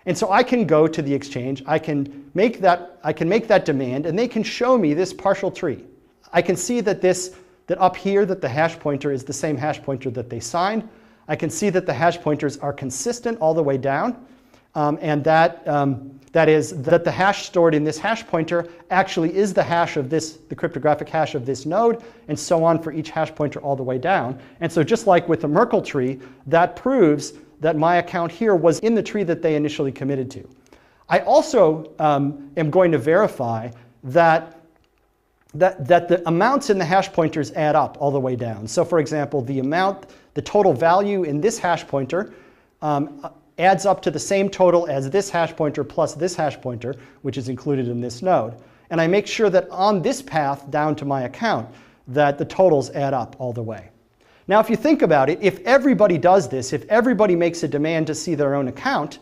And so I can go to the exchange, I can make that demand, and they can show me this partial tree. I can see that up here that the hash pointer is the same hash pointer that they signed. I can see that the hash pointers are consistent all the way down, and that is that the hash stored in this hash pointer actually is the hash of the cryptographic hash of this node, and so on for each hash pointer all the way down. And so just like with the Merkle tree, that proves that my account here was in the tree that they initially committed to. I also am going to verify that the amounts in the hash pointers add up all the way down. So for example, the total value in this hash pointer adds up to the same total as this hash pointer plus this hash pointer, which is included in this node. And I make sure that on this path down to my account, that the totals add up all the way. Now, if you think about it, if everybody does this, if everybody makes a demand to see their own account,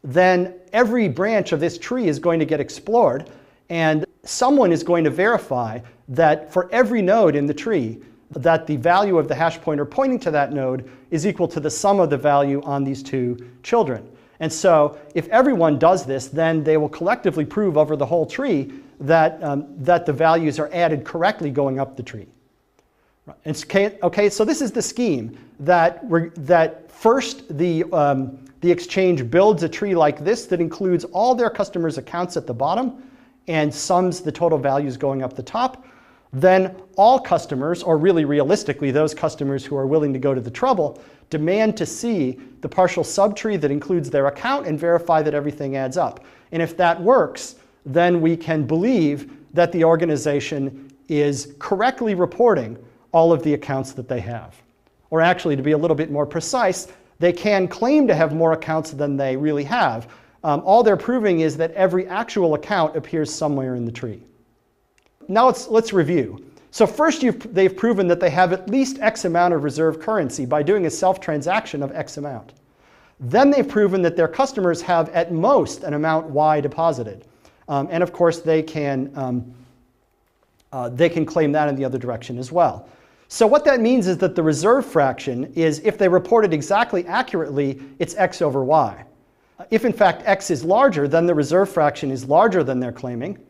then every branch of this tree is going to get explored, and someone is going to verify that for every node in the tree, that the value of the hash pointer pointing to that node is equal to the sum of the value on these two children. And so if everyone does this, then they will collectively prove over the whole tree that, that the values are added correctly going up the tree. Okay, so this is the scheme that first the exchange builds a tree like this that includes all their customers' accounts at the bottom and sums the total values going up the top. Then all customers, or really realistically those customers who are willing to go to the trouble, demand to see the partial subtree that includes their account and verify that everything adds up. And if that works, then we can believe that the organization is correctly reporting all of the accounts that they have. Or actually, to be a little bit more precise, they can claim to have more accounts than they really have. All they're proving is that every actual account appears somewhere in the tree. Now let's review. So first they've proven that they have at least X amount of reserve currency by doing a self-transaction of X amount. Then they've proven that their customers have at most an amount Y deposited. And of course they can claim that in the other direction as well. So what that means is that the reserve fraction is, if they report it exactly accurately, it's X over Y. If in fact X is larger, then the reserve fraction is larger than they're claiming.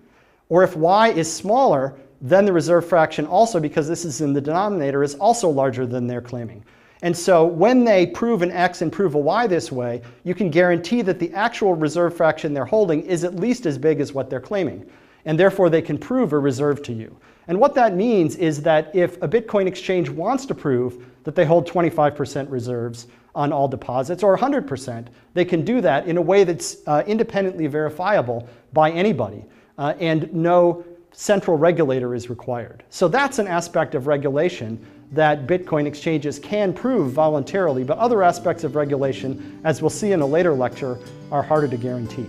Or if Y is smaller, then the reserve fraction also, because this is in the denominator, is also larger than they're claiming. And so when they prove an X and prove a Y this way, you can guarantee that the actual reserve fraction they're holding is at least as big as what they're claiming. And therefore, they can prove a reserve to you. And what that means is that if a Bitcoin exchange wants to prove that they hold 25% reserves on all deposits or 100%, they can do that in a way that's independently verifiable by anybody. And no central regulator is required. So that's an aspect of regulation that Bitcoin exchanges can prove voluntarily, but other aspects of regulation, as we'll see in a later lecture, are harder to guarantee.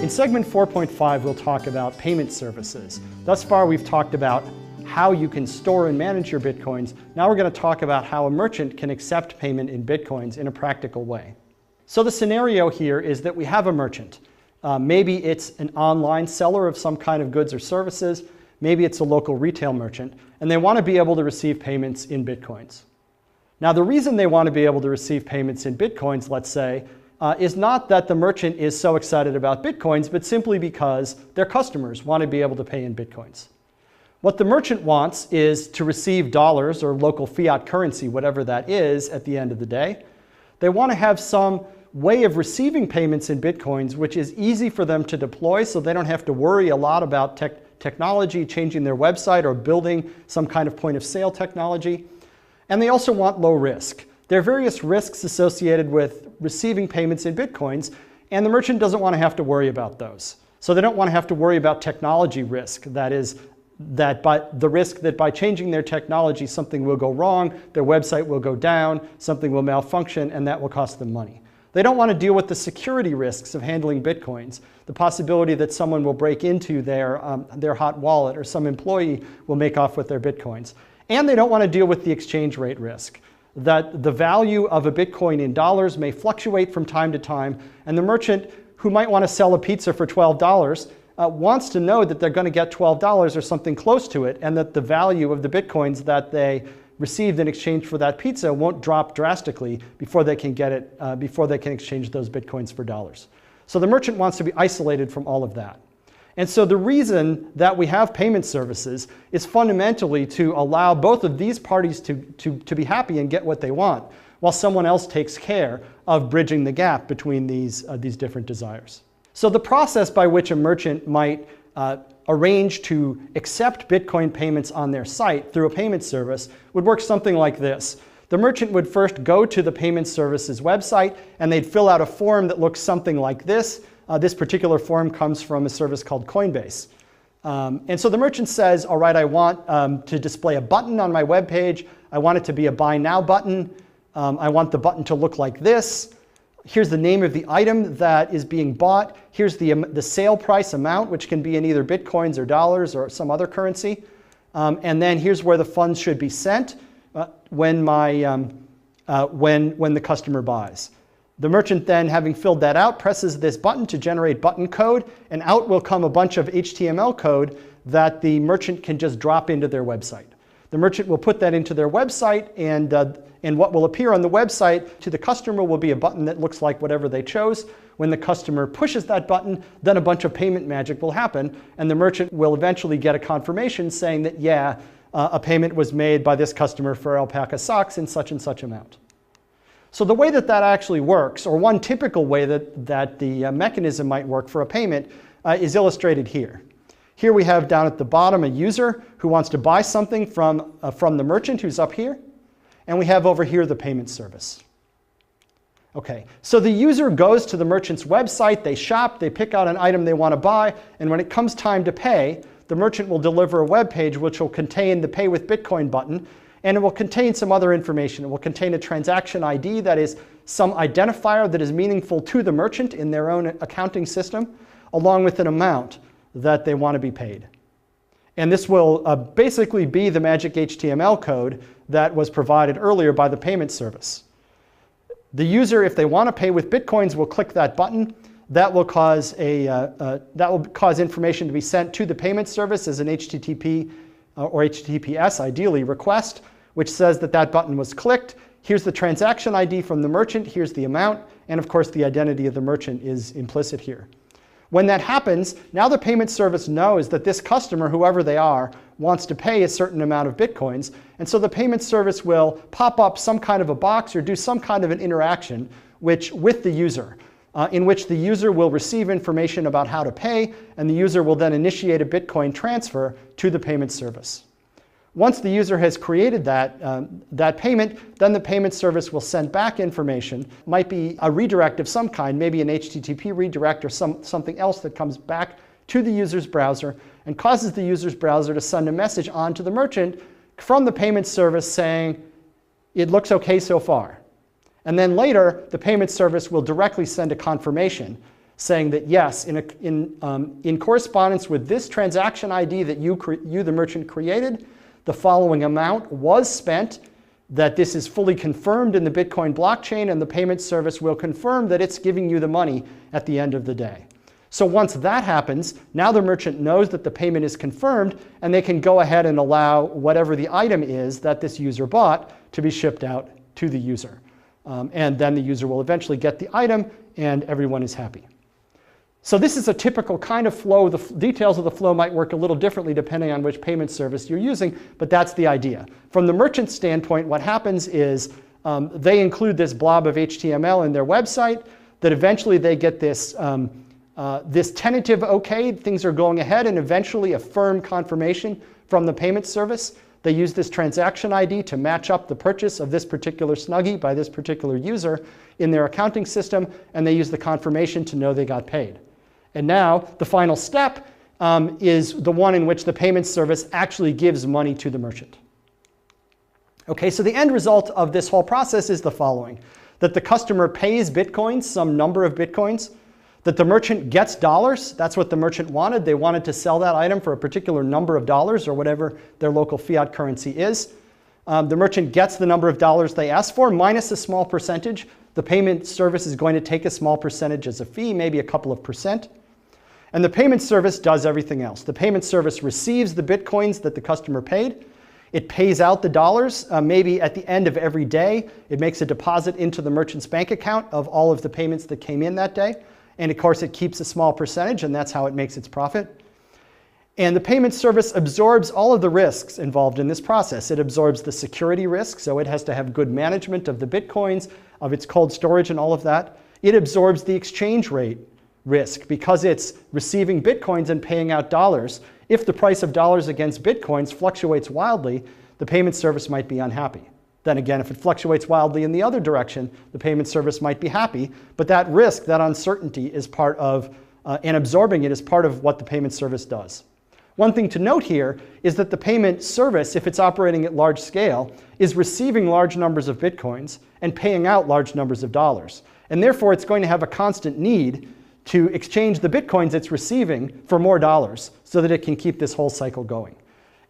In segment 4.5, we'll talk about payment services. Thus far, we've talked about how you can store and manage your Bitcoins. Now we're going to talk about how a merchant can accept payment in Bitcoins in a practical way. So the scenario here is that we have a merchant. Maybe it's an online seller of some kind of goods or services. Maybe it's a local retail merchant, and they want to be able to receive payments in Bitcoins. Now, the reason they want to be able to receive payments in Bitcoins, let's say, is not that the merchant is so excited about Bitcoins, but simply because their customers want to be able to pay in Bitcoins. What the merchant wants is to receive dollars or local fiat currency, whatever that is, at the end of the day. They want to have some way of receiving payments in Bitcoins which is easy for them to deploy, so they don't have to worry a lot about technology, changing their website, or building some kind of point of sale technology. And they also want low risk. There are various risks associated with receiving payments in Bitcoins, and the merchant doesn't want to have to worry about those. So they don't want to have to worry about technology risk. That is, the risk that by changing their technology, something will go wrong, their website will go down, something will malfunction, and that will cost them money. They don't want to deal with the security risks of handling Bitcoins, the possibility that someone will break into their hot wallet or some employee will make off with their Bitcoins. And they don't want to deal with the exchange rate risk, that the value of a Bitcoin in dollars may fluctuate from time to time, and the merchant who might want to sell a pizza for $12 wants to know that they're going to get $12 or something close to it, and that the value of the Bitcoins that they received in exchange for that pizza won't drop drastically before they can get it, before they can exchange those Bitcoins for dollars. So the merchant wants to be isolated from all of that. And so the reason that we have payment services is fundamentally to allow both of these parties to be happy and get what they want, while someone else takes care of bridging the gap between these different desires. So the process by which a merchant might arrange to accept Bitcoin payments on their site through a payment service would work something like this. The merchant would first go to the payment service's website, and they'd fill out a form that looks something like this. This particular form comes from a service called Coinbase. And so the merchant says, all right, I want to display a button on my web page. I want it to be a buy now button. I want the button to look like this. Here's the name of the item that is being bought. Here's the sale price amount, which can be in either Bitcoins or dollars or some other currency. And then here's where the funds should be sent when the customer buys. The merchant then, having filled that out, presses this button to generate button code, and out will come a bunch of HTML code that the merchant can just drop into their website. The merchant will put that into their website, and what will appear on the website to the customer will be a button that looks like whatever they chose. When the customer pushes that button, then a bunch of payment magic will happen, and the merchant will eventually get a confirmation saying that, yeah, a payment was made by this customer for alpaca socks in such and such amount. So the way that actually works, or one typical way that the mechanism might work for a payment is illustrated here. Here we have down at the bottom a user who wants to buy something from the merchant who's up here. And we have over here the payment service. Okay, so the user goes to the merchant's website, they shop, they pick out an item they want to buy, and when it comes time to pay, the merchant will deliver a web page which will contain the Pay with Bitcoin button, and it will contain some other information. It will contain a transaction ID, that is some identifier that is meaningful to the merchant in their own accounting system, along with an amount that they want to be paid. And this will basically be the magic HTML code that was provided earlier by the payment service. The user, if they want to pay with Bitcoins, will click that button. That will cause information to be sent to the payment service as an HTTP or HTTPS, ideally, request, which says that that button was clicked. Here's the transaction ID from the merchant. Here's the amount. And of course, the identity of the merchant is implicit here. When that happens, now the payment service knows that this customer, whoever they are, wants to pay a certain amount of Bitcoins. And so the payment service will pop up some kind of a box or do some kind of an interaction with the user, in which the user will receive information about how to pay, and the user will then initiate a Bitcoin transfer to the payment service. Once the user has created that payment, then the payment service will send back information. Might be a redirect of some kind, maybe an HTTP redirect or something else that comes back to the user's browser and causes the user's browser to send a message on to the merchant from the payment service saying, it looks okay so far. And then later, the payment service will directly send a confirmation saying that yes, in correspondence with this transaction ID that you, the merchant, created, the following amount was spent, that this is fully confirmed in the Bitcoin blockchain, and the payment service will confirm that it's giving you the money at the end of the day. So once that happens, now the merchant knows that the payment is confirmed, and they can go ahead and allow whatever the item is that this user bought to be shipped out to the user. And then the user will eventually get the item, and everyone is happy. So this is a typical kind of flow. The details of the flow might work a little differently depending on which payment service you're using, but that's the idea. From the merchant standpoint, what happens is they include this blob of HTML in their website, that eventually they get this, this tentative okay, things are going ahead, and eventually a firm confirmation from the payment service. They use this transaction ID to match up the purchase of this particular Snuggie by this particular user in their accounting system, and they use the confirmation to know they got paid. And now the final step is the one in which the payment service actually gives money to the merchant. Okay, so the end result of this whole process is the following: that the customer pays Bitcoins, some number of Bitcoins, that the merchant gets dollars. That's what the merchant wanted. They wanted to sell that item for a particular number of dollars or whatever their local fiat currency is. The merchant gets the number of dollars they asked for minus a small percentage. The payment service is going to take a small percentage as a fee, maybe a couple of percent. And the payment service does everything else. The payment service receives the Bitcoins that the customer paid. It pays out the dollars, maybe at the end of every day. It makes a deposit into the merchant's bank account of all of the payments that came in that day. And of course, it keeps a small percentage, and that's how it makes its profit. And the payment service absorbs all of the risks involved in this process. It absorbs the security risk, so it has to have good management of the Bitcoins, of its cold storage and all of that. It absorbs the exchange rate risk because it's receiving Bitcoins and paying out dollars. If the price of dollars against Bitcoins fluctuates wildly, the payment service might be unhappy. Then again, if it fluctuates wildly in the other direction, the payment service might be happy. But that risk, that uncertainty, is part of, and absorbing it is part of what the payment service does. One thing to note here is that the payment service, if it's operating at large scale, is receiving large numbers of Bitcoins and paying out large numbers of dollars. And therefore, it's going to have a constant need to exchange the Bitcoins it's receiving for more dollars so that it can keep this whole cycle going.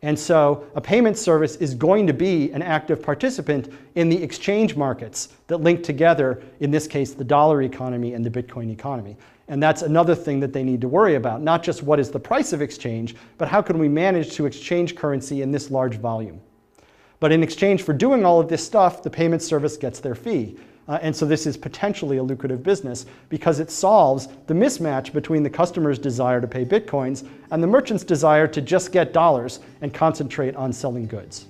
And so a payment service is going to be an active participant in the exchange markets that link together, in this case, the dollar economy and the Bitcoin economy. And that's another thing that they need to worry about, not just what is the price of exchange, but how can we manage to exchange currency in this large volume. But in exchange for doing all of this stuff, the payment service gets their fee. And so this is potentially a lucrative business because it solves the mismatch between the customer's desire to pay Bitcoins and the merchant's desire to just get dollars and concentrate on selling goods.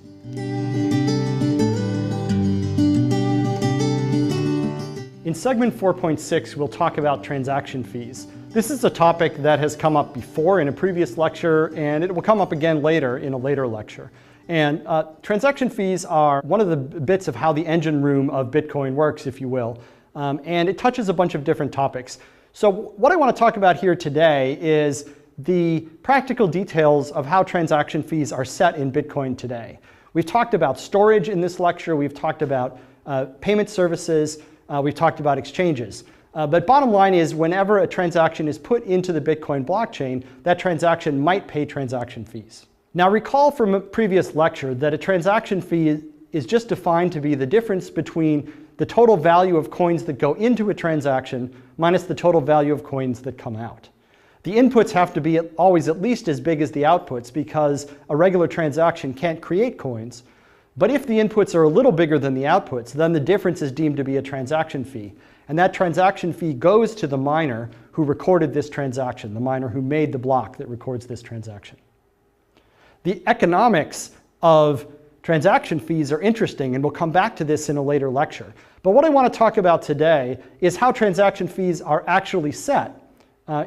In segment 4.6, we'll talk about transaction fees. This is a topic that has come up before in a previous lecture, and it will come up again later in a later lecture. And transaction fees are one of the bits of how the engine room of Bitcoin works, if you will. And it touches a bunch of different topics. So what I want to talk about here today is the practical details of how transaction fees are set in Bitcoin today. We've talked about storage in this lecture. We've talked about payment services. We've talked about exchanges. But bottom line is, whenever a transaction is put into the Bitcoin blockchain, that transaction might pay transaction fees. Now recall from a previous lecture that a transaction fee is just defined to be the difference between the total value of coins that go into a transaction minus the total value of coins that come out. The inputs have to be always at least as big as the outputs because a regular transaction can't create coins. But if the inputs are a little bigger than the outputs, then the difference is deemed to be a transaction fee. And that transaction fee goes to the miner who recorded this transaction, the miner who made the block that records this transaction. The economics of transaction fees are interesting, and we'll come back to this in a later lecture. But what I want to talk about today is how transaction fees are actually set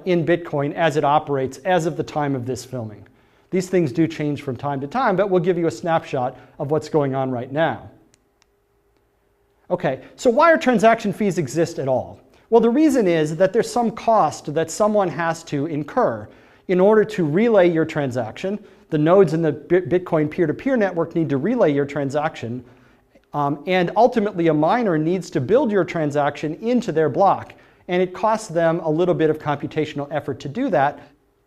in Bitcoin as it operates as of the time of this filming. These things do change from time to time, but we'll give you a snapshot of what's going on right now. Okay, so why are transaction fees exist at all? Well, the reason is that there's some cost that someone has to incur in order to relay your transaction. The nodes in the Bitcoin peer-to-peer network need to relay your transaction, and ultimately a miner needs to build your transaction into their block, and it costs them a little bit of computational effort to do that.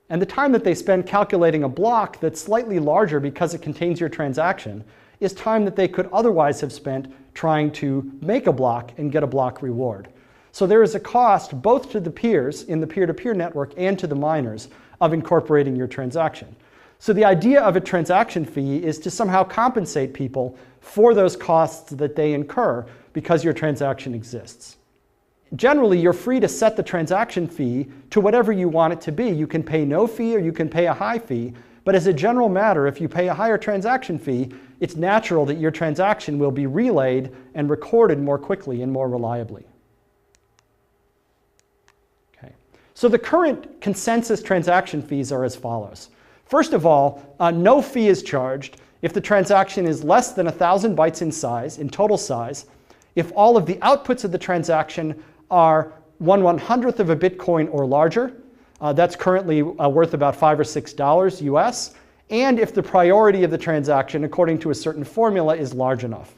And the time that they spend calculating a block that's slightly larger because it contains your transaction is time that they could otherwise have spent trying to make a block and get a block reward. So there is a cost both to the peers in the peer-to-peer network and to the miners of incorporating your transaction. So the idea of a transaction fee is to somehow compensate people for those costs that they incur because your transaction exists. Generally, you're free to set the transaction fee to whatever you want it to be. You can pay no fee or you can pay a high fee. But as a general matter, if you pay a higher transaction fee, it's natural that your transaction will be relayed and recorded more quickly and more reliably. Okay. So the current consensus transaction fees are as follows. First of all, no fee is charged if the transaction is less than 1,000 bytes in size, in total size, if all of the outputs of the transaction are 1/100th of a Bitcoin or larger. That's currently worth about $5 or $6 US, and if the priority of the transaction, according to a certain formula, is large enough.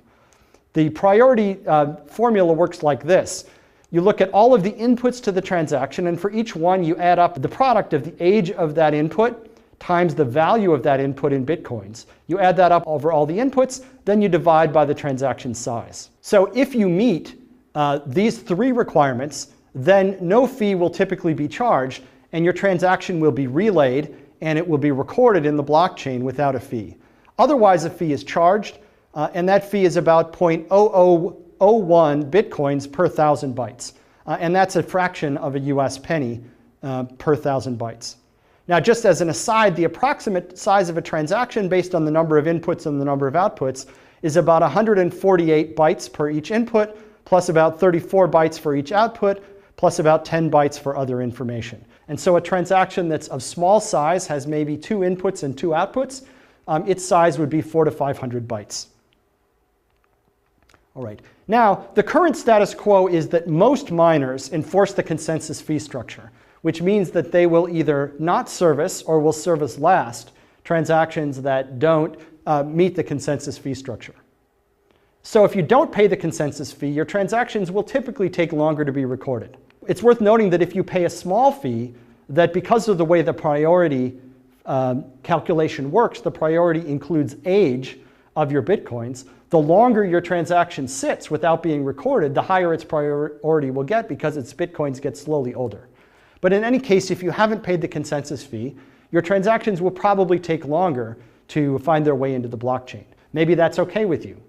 The priority formula works like this. You look at all of the inputs to the transaction, and for each one you add up the product of the age of that input times the value of that input in Bitcoins. You add that up over all the inputs, then you divide by the transaction size. So if you meet these three requirements, then no fee will typically be charged, and your transaction will be relayed and it will be recorded in the blockchain without a fee. Otherwise, a fee is charged, and that fee is about 0.0001 Bitcoins per 1,000 bytes. And that's a fraction of a US penny per 1,000 bytes. Now, just as an aside, the approximate size of a transaction based on the number of inputs and the number of outputs is about 148 bytes per each input, plus about 34 bytes for each output, plus about 10 bytes for other information. And so a transaction that's of small size has maybe 2 inputs and 2 outputs. Its size would be 400 to 500 bytes. All right. Now, the current status quo is that most miners enforce the consensus fee structure, which means that they will either not service or will service last transactions that don't meet the consensus fee structure. So if you don't pay the consensus fee, your transactions will typically take longer to be recorded. It's worth noting that if you pay a small fee, that because of the way the priority calculation works, the priority includes age of your Bitcoins. The longer your transaction sits without being recorded, the higher its priority will get because its Bitcoins get slowly older. But in any case, if you haven't paid the consensus fee, your transactions will probably take longer to find their way into the blockchain. Maybe that's okay with you.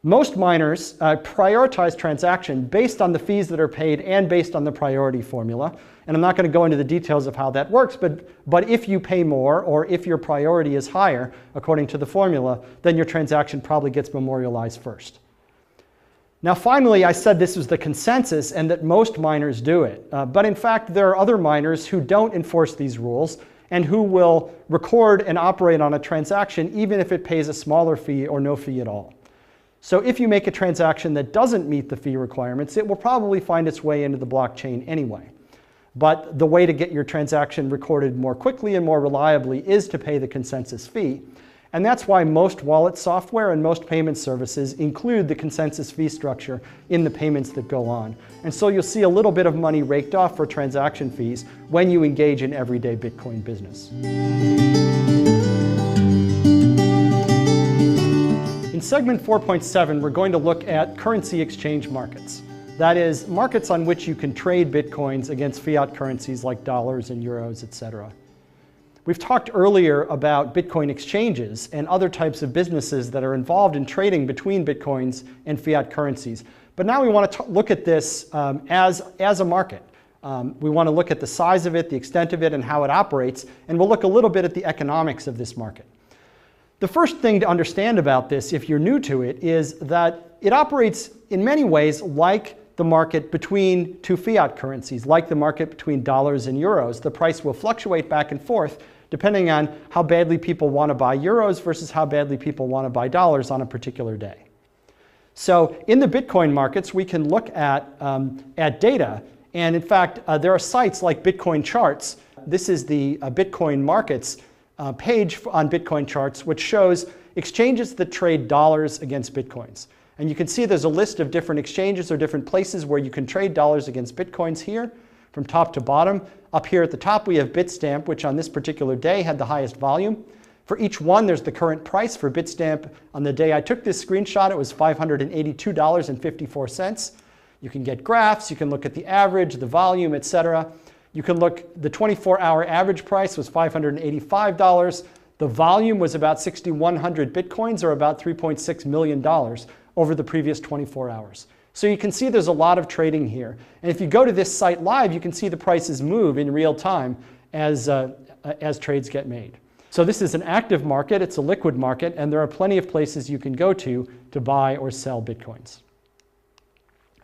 Most miners prioritize transaction based on the fees that are paid and based on the priority formula. And I'm not going to go into the details of how that works, but if you pay more or if your priority is higher, according to the formula, then your transaction probably gets memorialized first. Now, finally, I said this was the consensus and that most miners do it. But in fact, there are other miners who don't enforce these rules and who will record and operate on a transaction even if it pays a smaller fee or no fee at all. So if you make a transaction that doesn't meet the fee requirements, it will probably find its way into the blockchain anyway. But the way to get your transaction recorded more quickly and more reliably is to pay the consensus fee. And that's why most wallet software and most payment services include the consensus fee structure in the payments that go on. And so you'll see a little bit of money raked off for transaction fees when you engage in everyday Bitcoin business. In segment 4.7, we're going to look at currency exchange markets. That is, markets on which you can trade Bitcoins against fiat currencies like dollars and euros, etc. We've talked earlier about Bitcoin exchanges and other types of businesses that are involved in trading between Bitcoins and fiat currencies. But now we want to look at this as a market. We want to look at the size of it, the extent of it, and how it operates, and we'll look a little bit at the economics of this market. The first thing to understand about this, if you're new to it, is that it operates in many ways like the market between two fiat currencies, like the market between dollars and euros. The price will fluctuate back and forth depending on how badly people want to buy euros versus how badly people want to buy dollars on a particular day. So in the Bitcoin markets, we can look at data. And in fact, there are sites like Bitcoin Charts. This is the Bitcoin markets page on Bitcoin Charts, which shows exchanges that trade dollars against Bitcoins. And you can see there's a list of different exchanges or different places where you can trade dollars against Bitcoins here from top to bottom. Up here at the top, we have Bitstamp, which on this particular day had the highest volume. For each one, there's the current price. For Bitstamp, on the day I took this screenshot, it was $582.54. You can get graphs, you can look at the average, the volume, etc. You can look, the 24-hour average price was $585. The volume was about 6,100 Bitcoins, or about $3.6 million over the previous 24 hours. So you can see there's a lot of trading here. And if you go to this site live, you can see the prices move in real time as trades get made. So this is an active market, it's a liquid market, and there are plenty of places you can go to buy or sell Bitcoins.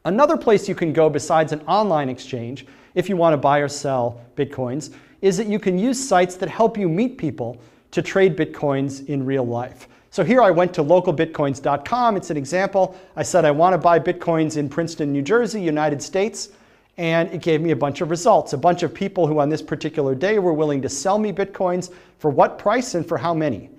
Another place you can go besides an online exchange, if you want to buy or sell Bitcoins, is that you can use sites that help you meet people to trade Bitcoins in real life. So here I went to localbitcoins.com. It's an example. I said I want to buy Bitcoins in Princeton, New Jersey, United States, and it gave me a bunch of results. A bunch of people who on this particular day were willing to sell me Bitcoins for what price and for how many.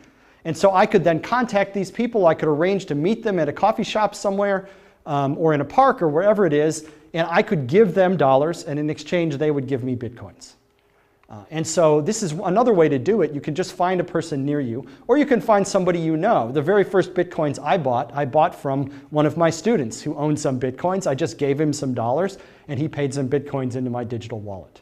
And so I could then contact these people. I could arrange to meet them at a coffee shop somewhere or in a park or wherever it is, and I could give them dollars, and in exchange they would give me Bitcoins. And so this is another way to do it. You can just find a person near you, or you can find somebody you know. The very first Bitcoins I bought from one of my students who owned some Bitcoins. I just gave him some dollars, and he paid some Bitcoins into my digital wallet.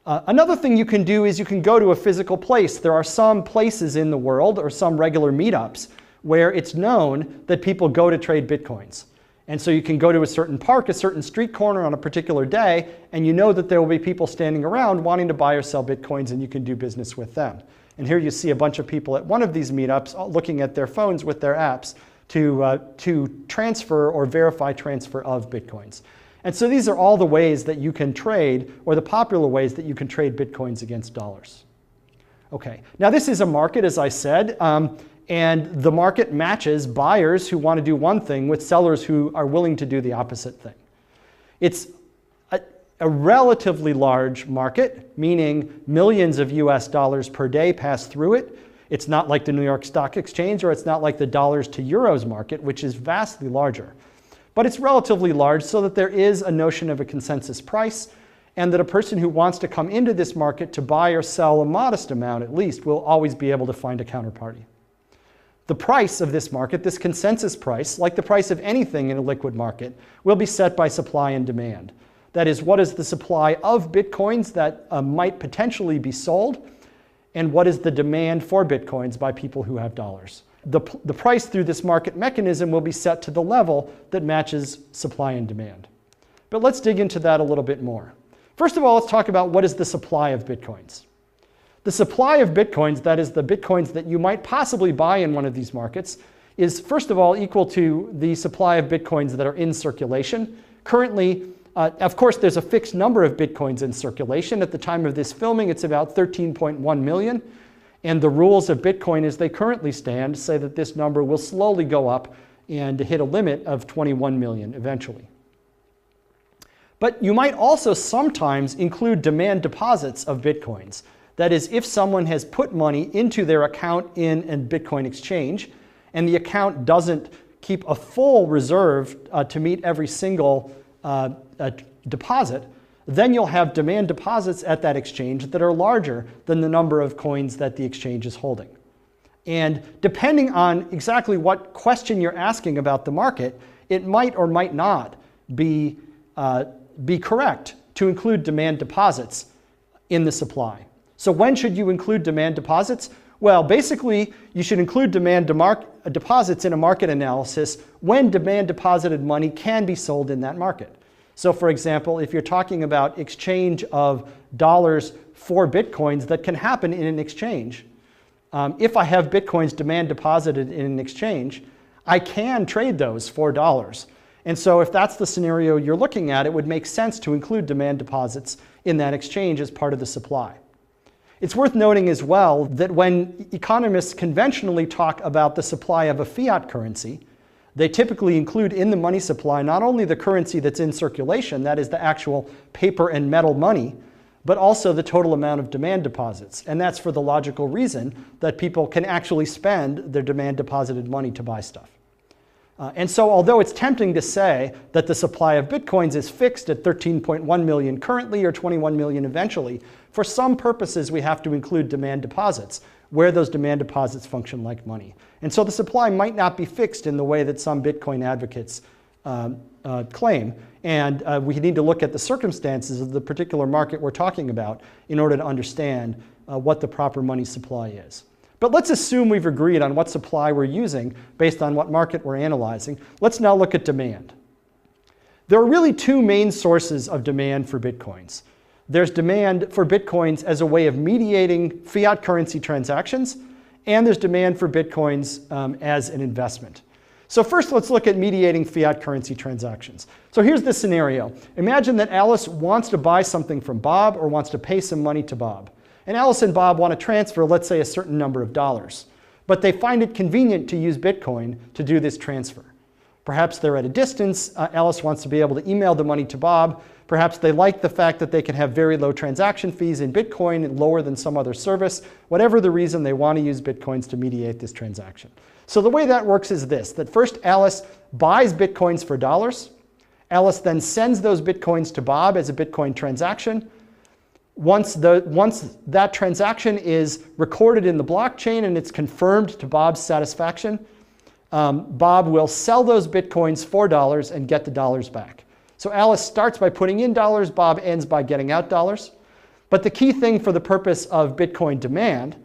Another thing you can do is you can go to a physical place. There are some places in the world, or some regular meetups, where it's known that people go to trade Bitcoins. And so you can go to a certain park, a certain street corner on a particular day, and you know that there will be people standing around wanting to buy or sell Bitcoins, and you can do business with them. And here you see a bunch of people at one of these meetups looking at their phones with their apps to transfer or verify transfer of Bitcoins. And so these are all the ways that you can trade, or the popular ways that you can trade Bitcoins against dollars. Okay, now this is a market, as I said. And the market matches buyers who want to do one thing with sellers who are willing to do the opposite thing. It's a relatively large market, meaning millions of US dollars per day pass through it. It's not like the New York Stock Exchange, or it's not like the dollars to euros market, which is vastly larger. But it's relatively large so that there is a notion of a consensus price, and that a person who wants to come into this market to buy or sell a modest amount at least will always be able to find a counterparty. The price of this market, this consensus price, like the price of anything in a liquid market, will be set by supply and demand. That is, what is the supply of Bitcoins that might potentially be sold, and what is the demand for Bitcoins by people who have dollars. The price through this market mechanism will be set to the level that matches supply and demand. But let's dig into that a little bit more. First of all, let's talk about what is the supply of Bitcoins. The supply of Bitcoins, that is the Bitcoins that you might possibly buy in one of these markets, is first of all equal to the supply of Bitcoins that are in circulation. Currently, of course, there's a fixed number of Bitcoins in circulation. At the time of this filming, it's about 13.1 million. And the rules of Bitcoin as they currently stand say that this number will slowly go up and hit a limit of 21 million eventually. But you might also sometimes include demand deposits of Bitcoins. That is, if someone has put money into their account in a Bitcoin exchange, and the account doesn't keep a full reserve to meet every single deposit, then you'll have demand deposits at that exchange that are larger than the number of coins that the exchange is holding. And depending on exactly what question you're asking about the market, it might or might not be correct to include demand deposits in the supply. So when should you include demand deposits? Well, basically, you should include demand deposits in a market analysis when demand deposited money can be sold in that market. So for example, if you're talking about exchange of dollars for Bitcoins that can happen in an exchange, if I have Bitcoins demand deposited in an exchange, I can trade those for dollars. And so if that's the scenario you're looking at, it would make sense to include demand deposits in that exchange as part of the supply. It's worth noting as well that when economists conventionally talk about the supply of a fiat currency, they typically include in the money supply not only the currency that's in circulation, that is the actual paper and metal money, but also the total amount of demand deposits. And that's for the logical reason that people can actually spend their demand deposited money to buy stuff. And so although it's tempting to say that the supply of Bitcoins is fixed at 13.1 million currently or 21 million eventually, for some purposes we have to include demand deposits, where those demand deposits function like money. And so the supply might not be fixed in the way that some Bitcoin advocates claim. And we need to look at the circumstances of the particular market we're talking about in order to understand what the proper money supply is. But let's assume we've agreed on what supply we're using based on what market we're analyzing. Let's now look at demand. There are really two main sources of demand for Bitcoins. There's demand for Bitcoins as a way of mediating fiat currency transactions, and there's demand for Bitcoins as an investment. So first, let's look at mediating fiat currency transactions. So here's the scenario. Imagine that Alice wants to buy something from Bob or wants to pay some money to Bob. And Alice and Bob want to transfer, let's say, a certain number of dollars. But they find it convenient to use Bitcoin to do this transfer. Perhaps they're at a distance. Alice wants to be able to email the money to Bob. Perhaps they like the fact that they can have very low transaction fees in Bitcoin, lower than some other service. Whatever the reason, they want to use Bitcoins to mediate this transaction. So the way that works is this, that first Alice buys Bitcoins for dollars. Alice then sends those Bitcoins to Bob as a Bitcoin transaction. Once that transaction is recorded in the blockchain and it's confirmed to Bob's satisfaction, Bob will sell those Bitcoins for dollars and get the dollars back. So Alice starts by putting in dollars, Bob ends by getting out dollars. But the key thing for the purpose of Bitcoin demand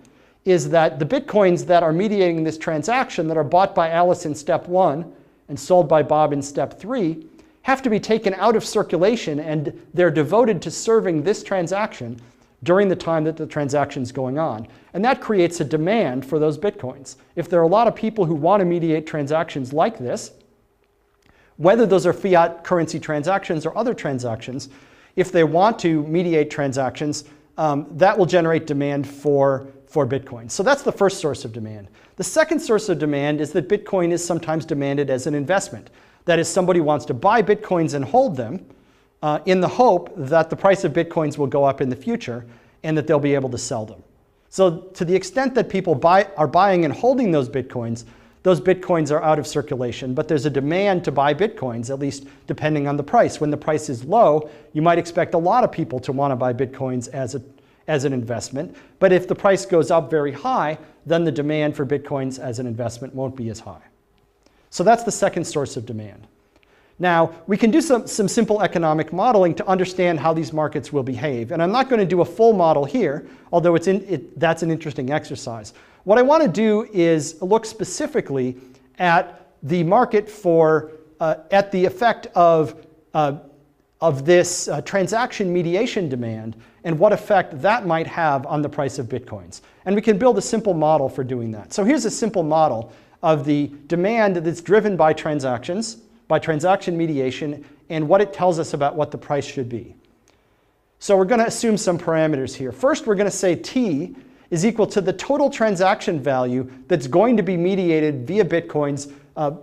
is that the Bitcoins that are mediating this transaction that are bought by Alice in step 1 and sold by Bob in step 3 have to be taken out of circulation, and they're devoted to serving this transaction during the time that the transaction is going on. And that creates a demand for those Bitcoins. If there are a lot of people who want to mediate transactions like this, whether those are fiat currency transactions or other transactions, if they want to mediate transactions, that will generate demand for Bitcoin. So that's the first source of demand. The second source of demand is that Bitcoin is sometimes demanded as an investment. That is, somebody wants to buy Bitcoins and hold them in the hope that the price of Bitcoins will go up in the future and that they'll be able to sell them. So to the extent that people are buying and holding those Bitcoins are out of circulation, but there's a demand to buy Bitcoins, at least depending on the price. When the price is low, you might expect a lot of people to want to buy Bitcoins as an investment. But if the price goes up very high, then the demand for Bitcoins as an investment won't be as high. So that's the second source of demand. Now, we can do some simple economic modeling to understand how these markets will behave. And I'm not going to do a full model here, although that's an interesting exercise. What I want to do is look specifically at the market at the effect of this transaction mediation demand and what effect that might have on the price of Bitcoins. And we can build a simple model for doing that. So here's a simple model of the demand that's driven by transactions, by transaction mediation, and what it tells us about what the price should be. So we're going to assume some parameters here. First, we're going to say T is equal to the total transaction value that's going to be mediated via Bitcoins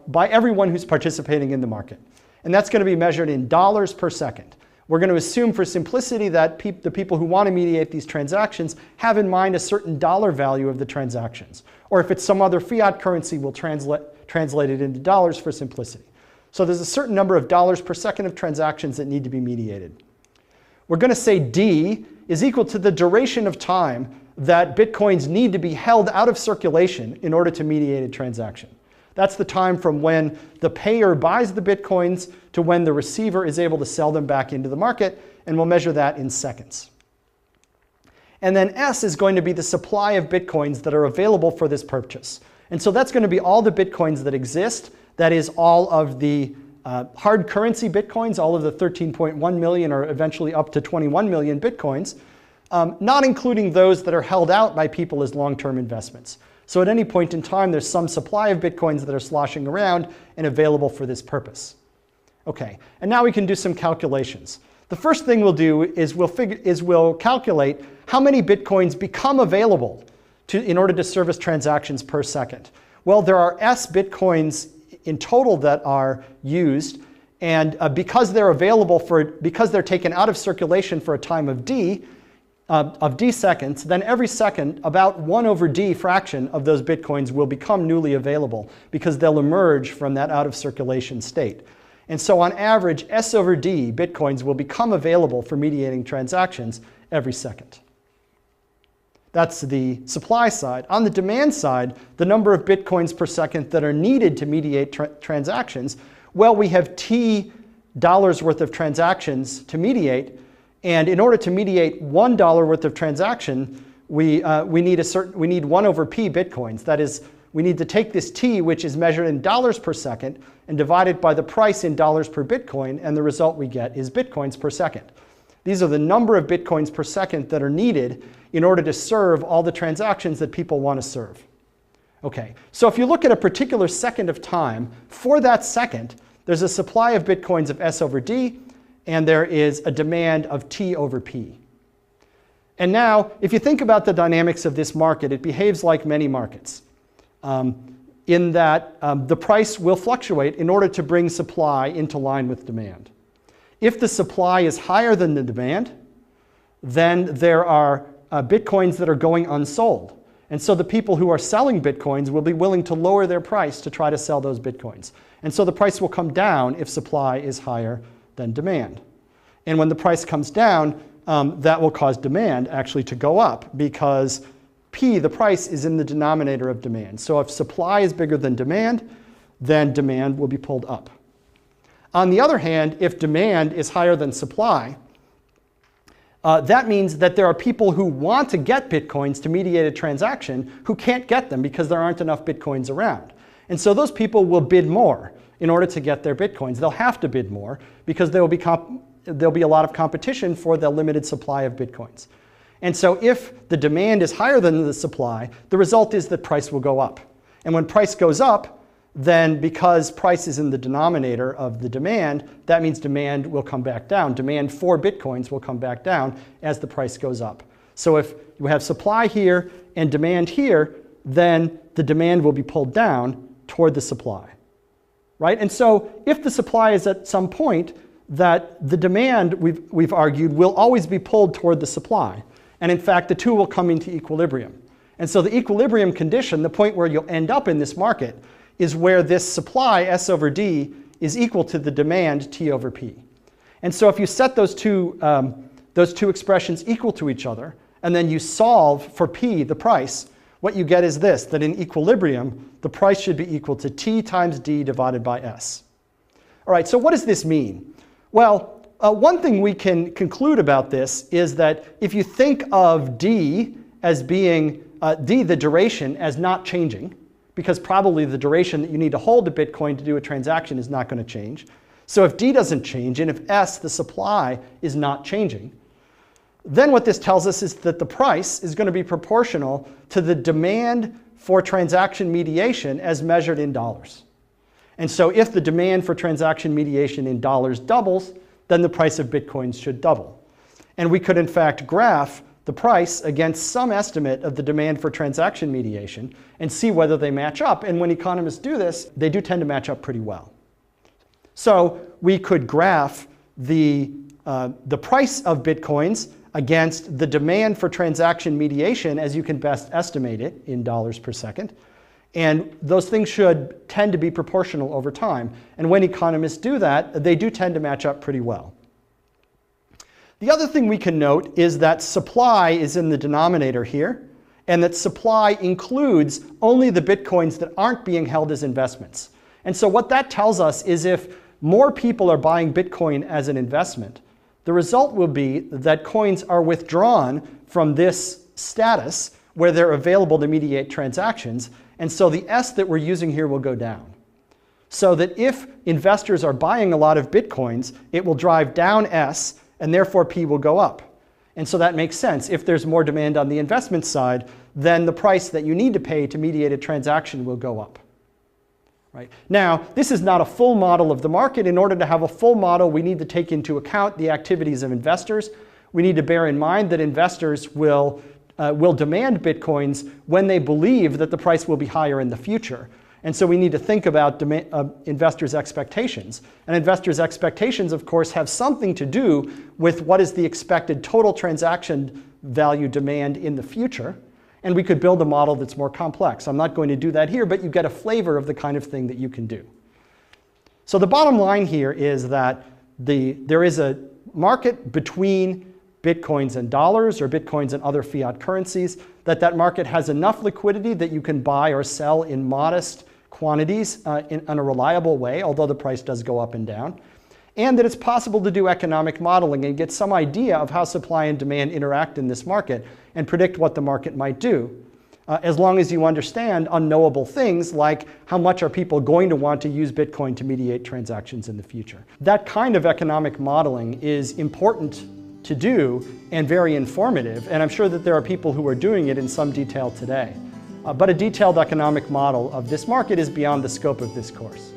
by everyone who's participating in the market. And that's going to be measured in dollars per second. We're going to assume for simplicity that the people who want to mediate these transactions have in mind a certain dollar value of the transactions. Or if it's some other fiat currency, we'll translate it into dollars for simplicity. So there's a certain number of dollars per second of transactions that need to be mediated. We're going to say D is equal to the duration of time that Bitcoins need to be held out of circulation in order to mediate a transaction. That's the time from when the payer buys the Bitcoins to when the receiver is able to sell them back into the market, and we'll measure that in seconds. And then S is going to be the supply of Bitcoins that are available for this purchase. And so that's going to be all the Bitcoins that exist. That is all of the hard currency Bitcoins, all of the 13.1 million are eventually up to 21 million Bitcoins, not including those that are held out by people as long-term investments. So at any point in time, there's some supply of Bitcoins that are sloshing around and available for this purpose. Okay, and now we can do some calculations. The first thing we'll do is we'll calculate how many Bitcoins become available in order to service transactions per second. Well, there are S Bitcoins in total that are used, and because they're available because they're taken out of circulation for a time of D seconds, then every second about 1/d fraction of those Bitcoins will become newly available because they'll emerge from that out of circulation state. And so on average, S/D Bitcoins will become available for mediating transactions every second. That's the supply side. On the demand side, the number of Bitcoins per second that are needed to mediate transactions, well, we have T dollars worth of transactions to mediate. And in order to mediate $1 worth of transaction, we need 1/p Bitcoins. That is, we need to take this T, which is measured in dollars per second, and divide it by the price in dollars per Bitcoin, and the result we get is Bitcoins per second. These are the number of Bitcoins per second that are needed in order to serve all the transactions that people want to serve. Okay, so if you look at a particular second of time, for that second, there's a supply of Bitcoins of S/D, and there is a demand of T/P. And now, if you think about the dynamics of this market, it behaves like many markets, in that the price will fluctuate in order to bring supply into line with demand. If the supply is higher than the demand, then there are Bitcoins that are going unsold. And so the people who are selling Bitcoins will be willing to lower their price to try to sell those Bitcoins. And so the price will come down if supply is higher than demand. And when the price comes down, that will cause demand actually to go up because P, the price, is in the denominator of demand. So if supply is bigger than demand, then demand will be pulled up. On the other hand, if demand is higher than supply, that means that there are people who want to get Bitcoins to mediate a transaction who can't get them because there aren't enough Bitcoins around. And so those people will bid more in order to get their Bitcoins. They'll have to bid more because there'll be a lot of competition for the limited supply of Bitcoins. And so if the demand is higher than the supply, the result is that price will go up. And when price goes up, then because price is in the denominator of the demand, that means demand will come back down. Demand for Bitcoins will come back down as the price goes up. So if you have supply here and demand here, then the demand will be pulled down toward the supply, right? And so if the supply is at some point that the demand, we've argued, will always be pulled toward the supply. And in fact, the two will come into equilibrium. And so the equilibrium condition, the point where you'll end up in this market, is where this supply, S/D, is equal to the demand, T/P. And so if you set those two expressions equal to each other, and then you solve for P, the price, what you get is this, that in equilibrium, the price should be equal to T times D divided by S. All right, so what does this mean? Well, one thing we can conclude about this is that if you think of D as being, D, the duration, as not changing, because probably the duration that you need to hold a Bitcoin to do a transaction is not going to change. So if D doesn't change, and if S, the supply, is not changing, then what this tells us is that the price is going to be proportional to the demand for transaction mediation as measured in dollars. And so if the demand for transaction mediation in dollars doubles, then the price of Bitcoins should double. And we could in fact graph the price against some estimate of the demand for transaction mediation and see whether they match up. And when economists do this, they do tend to match up pretty well. So we could graph the price of Bitcoins against the demand for transaction mediation as you can best estimate it in dollars per second. And those things should tend to be proportional over time. And when economists do that, they do tend to match up pretty well. The other thing we can note is that supply is in the denominator here, and that supply includes only the Bitcoins that aren't being held as investments. And so what that tells us is if more people are buying Bitcoin as an investment, the result will be that coins are withdrawn from this status where they're available to mediate transactions, and so the S that we're using here will go down. so that if investors are buying a lot of Bitcoins, it will drive down S, and therefore P will go up. And so that makes sense. If there's more demand on the investment side, then the price that you need to pay to mediate a transaction will go up. Right? Now, this is not a full model of the market. In order to have a full model, we need to take into account the activities of investors. We need to bear in mind that investors will demand Bitcoins when they believe that the price will be higher in the future. And so we need to think about investors' expectations. And investors' expectations, of course, have something to do with what is the expected total transaction value demand in the future. And we could build a model that's more complex. I'm not going to do that here, but you get a flavor of the kind of thing that you can do. So the bottom line here is that there is a market between Bitcoins and dollars, or Bitcoins and other fiat currencies, that market has enough liquidity that you can buy or sell in modest quantities in a reliable way, although the price does go up and down, and that it's possible to do economic modeling and get some idea of how supply and demand interact in this market and predict what the market might do, as long as you understand unknowable things like how much are people going to want to use Bitcoin to mediate transactions in the future. That kind of economic modeling is important to do and very informative, and I'm sure that there are people who are doing it in some detail today. But a detailed economic model of this market is beyond the scope of this course.